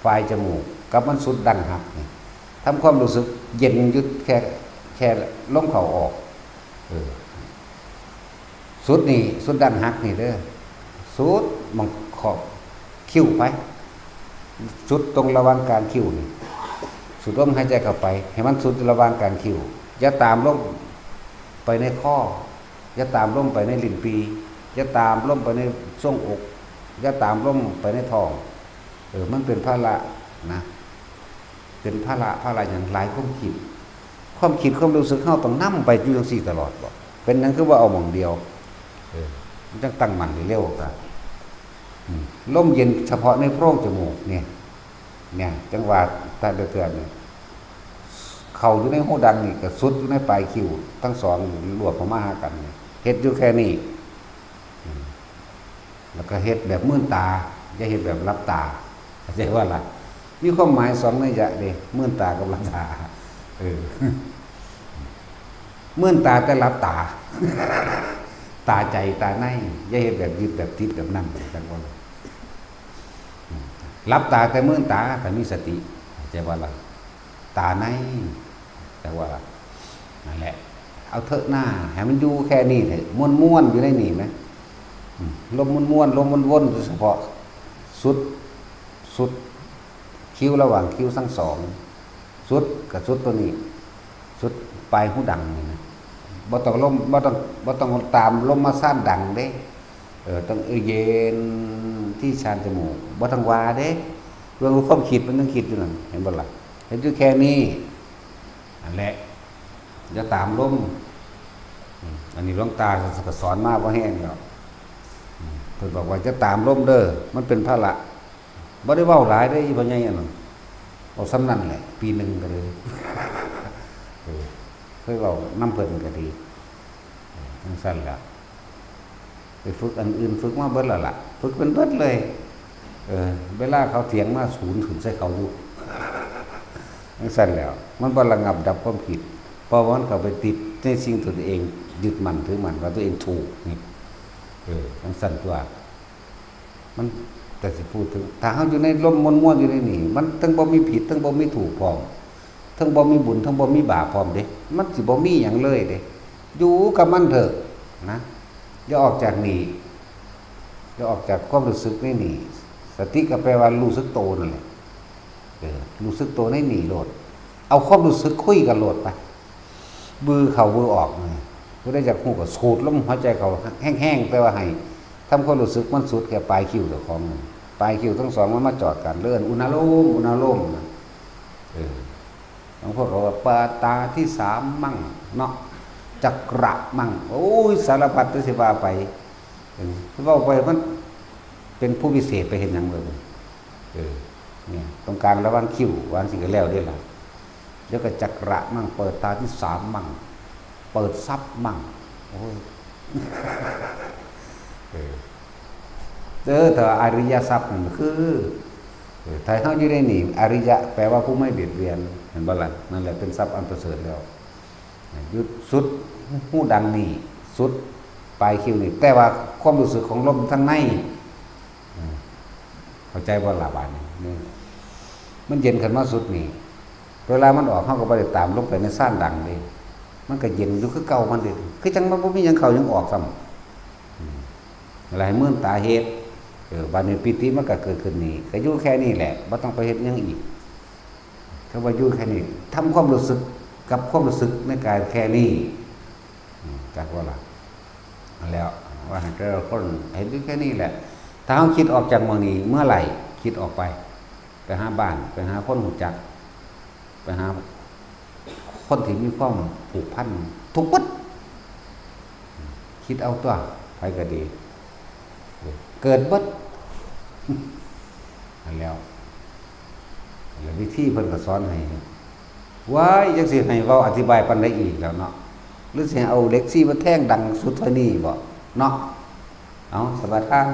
ปลายจมูกกับมันสุดดังหักนี่ทำความรู้สึกเย็นยุดแค่ลมเข้าออกสุดนี่สุดดังหักนี่เด้อสุดมันขอบคิ้วไปสุดตรงระหว่างกลางคิ้วนี่สุดลมหายใจเข้าไปให้มันสุดระหว่างกลางคิ้วอย่าตามลมไปในข้ออย่าตามลมไปในลิ้นปีอย่าตามลมไปในช่วงอกอย่าตามลมไปในท้องมันเป็นภาระนะเป็นภาระอย่างหลายความคิดความรู้สึกเฮาต้องนำไปอยู่จังซี่ตลอดบ่เป็นนั้นคือว่าเอาหม่องเดียวมันจังตั้งมั่นได้เร็วกันลมเย็นเฉพาะในโพรงจมูกเนี่ยจังหวะตาเตือนเนี่ยเข้าอยู่ในหูดังนี่ก็สุดอยู่ในปลายคิ้วทั้งสองรวบเข้ามาหากันเฮ็ดอยู่แค่นี้แล้วก็เฮ็ดแบบมื่นตาอย่าเฮ็ดแบบรับตาเข้าใจว่าล่ะมีความหมายสองนัยยะเด้มื่นตากับรับตามื่นตาแต่รับตาตาใจตาในอย่าเฮ็ดแบบยึดแบบติดแบบนั่นจังว่ารับตาแต่มื่นตาถ้ามีสติใจว่าล่ะตาในแต่ว่านั่นแหละเอาเถอะหน้าให้มันอยู่แค่นี้เถอะม้วนๆอยู่ในนี่มั้ยลมม้วนๆลมวนๆเฉพาะสุดคิ้วระหว่างคิ้วทั้งสองสุดกับสุดตัวนี้สุดปลายหูดังนี่นะบ่ต้องลมบ่ต้องตามลมมาซ่านดังเด้ต้องเย็นที่ชานจมูกบ่ต้องวาเด้เรื่องความคิดมันต้องคิดอยู่นั่นเห็นบ่ล่ะเห็นอยู่แค่นี้นั่นแหละอย่าตามลมอันนี้หลวงตาก็สอนมาบ่แห้งแล้วเพิ่นบอกว่าจะตามลมเด้อมันเป็นภาระบ่ได้เว้าหลายเด้ออีพ่อใหญ่อันนั้นเอาซ้ำนั่นแหละปีนึงก็เลยเคยเว้านำเพิ่นก็ดีจังซั่นล่ะไปฝึกอันอื่นฝึกมาเบิดแล้วล่ะฝึกเป็นเบิดเลยเวลาเขาเถียงมาศูนย์ขึ้นใส่เขาอยู่จังซั่นแล้วมันบ่ระงับดับความคิดเพราะว่ามันเข้าไปติดในสิ่งตัวเองยึดมั่นถือมั่นว่าตัวเองถูกนี่จังซั่นตัวมันแต่สิพูดถึงถ้าเฮาอยู่ในลมม่วนๆอยู่ในนี่มันทั้งบ่มีผิดทั้งบ่มีถูกพร้อมทั้งบ่มีบุญทั้งบ่มีบาปพร้อมเด้มันสิบ่มีหยังเลยเด้อยู่กับมันเถอะนะอย่าออกจากนี่อย่าออกจากความรู้สึกนี่นี่สติก็แปลว่ารู้สึกโตนั่นแหละรู้สึกโตในนี่โลดเอาความรู้สึกคุยกันโลดไปบือเข้าบือออกบ่ได้จากฮู้ก็สูดลมหายใจเข้าแห้งๆแปลว่าให้ทำความรู้สึกมันสุดแค่ปลายคิ้วเจ้าของปลายคิ้วทั้งสองมันมาจอดกันเลื่อนอุณาโลมหลวงพ่อบอกว่าปาตาที่สามมั่งเนาะจักระมั่งโอ้ยสารพัดสิว่าไปเว้าไปมันเป็นผู้พิเศษไปเห็นหยังเลยเนี่ยตรงกลางระหว่างคิ้ววางสิก็แล้วได้ล่ะแล้วก็จักระมั่งเปิดตาที่สามมั่งเปิดทรัพย์มั่ง โอ้ยแต่อริยทรัพย์นั่นคือถ้าเฮาอยู่ในนี่อริยะแปลว่าผู้ไม่เบียดเบียนเห็นบ่ล่ะนั่นแหละเป็นทรัพย์อันประเสริฐแล้วยุดสุดหูดังนี่สุดปลายคิ้วนี่แต่ว่าความรู้สึกของลมทั้งในเข้าใจบ่ล่ะบาดนี้มันเย็นขึ้นมาสุดนี่เวลามันออกเฮาก็บ่ได้ตามลงไปในซ่านดังนี่มันก็เย็นอยู่คือเก่ามันเด้คือจังมันบ่มีหยังเข้าหยังออกซ้ำอะไรมื่นตาเฮ็ดบาดนี้ปิติมันก็เกิดขึ้นนี่ก็อยู่แค่นี้แหละบ่ต้องไปเฮ็ดหยังอีกถ้าว่าอยู่แค่นี้ทำความรู้สึกกับความรู้สึกในกายแค่นี้จักว่าล่ะแล้วว่าให้แต่ละคนเห็นอยู่แค่นี้แหละถ้าเฮาคิดออกจากหม้องนี้เมื่อไหร่คิดออกไปหาบ้านไปหาคนรู้จักไปหาคนที่มีความผูกพันทุกปุ๊บคิดเอาตัวไปก็ดีเกิดบัดแล้ววิธีเพิ่นก็สอนให้ว้ายจังสิให้เว้าอธิบายปานใดอีกแล้วเนาะหรือสิเอาเหล็กซี่มาแทงดังสุดเท่านี้บ่เนาะเอาสบายทาง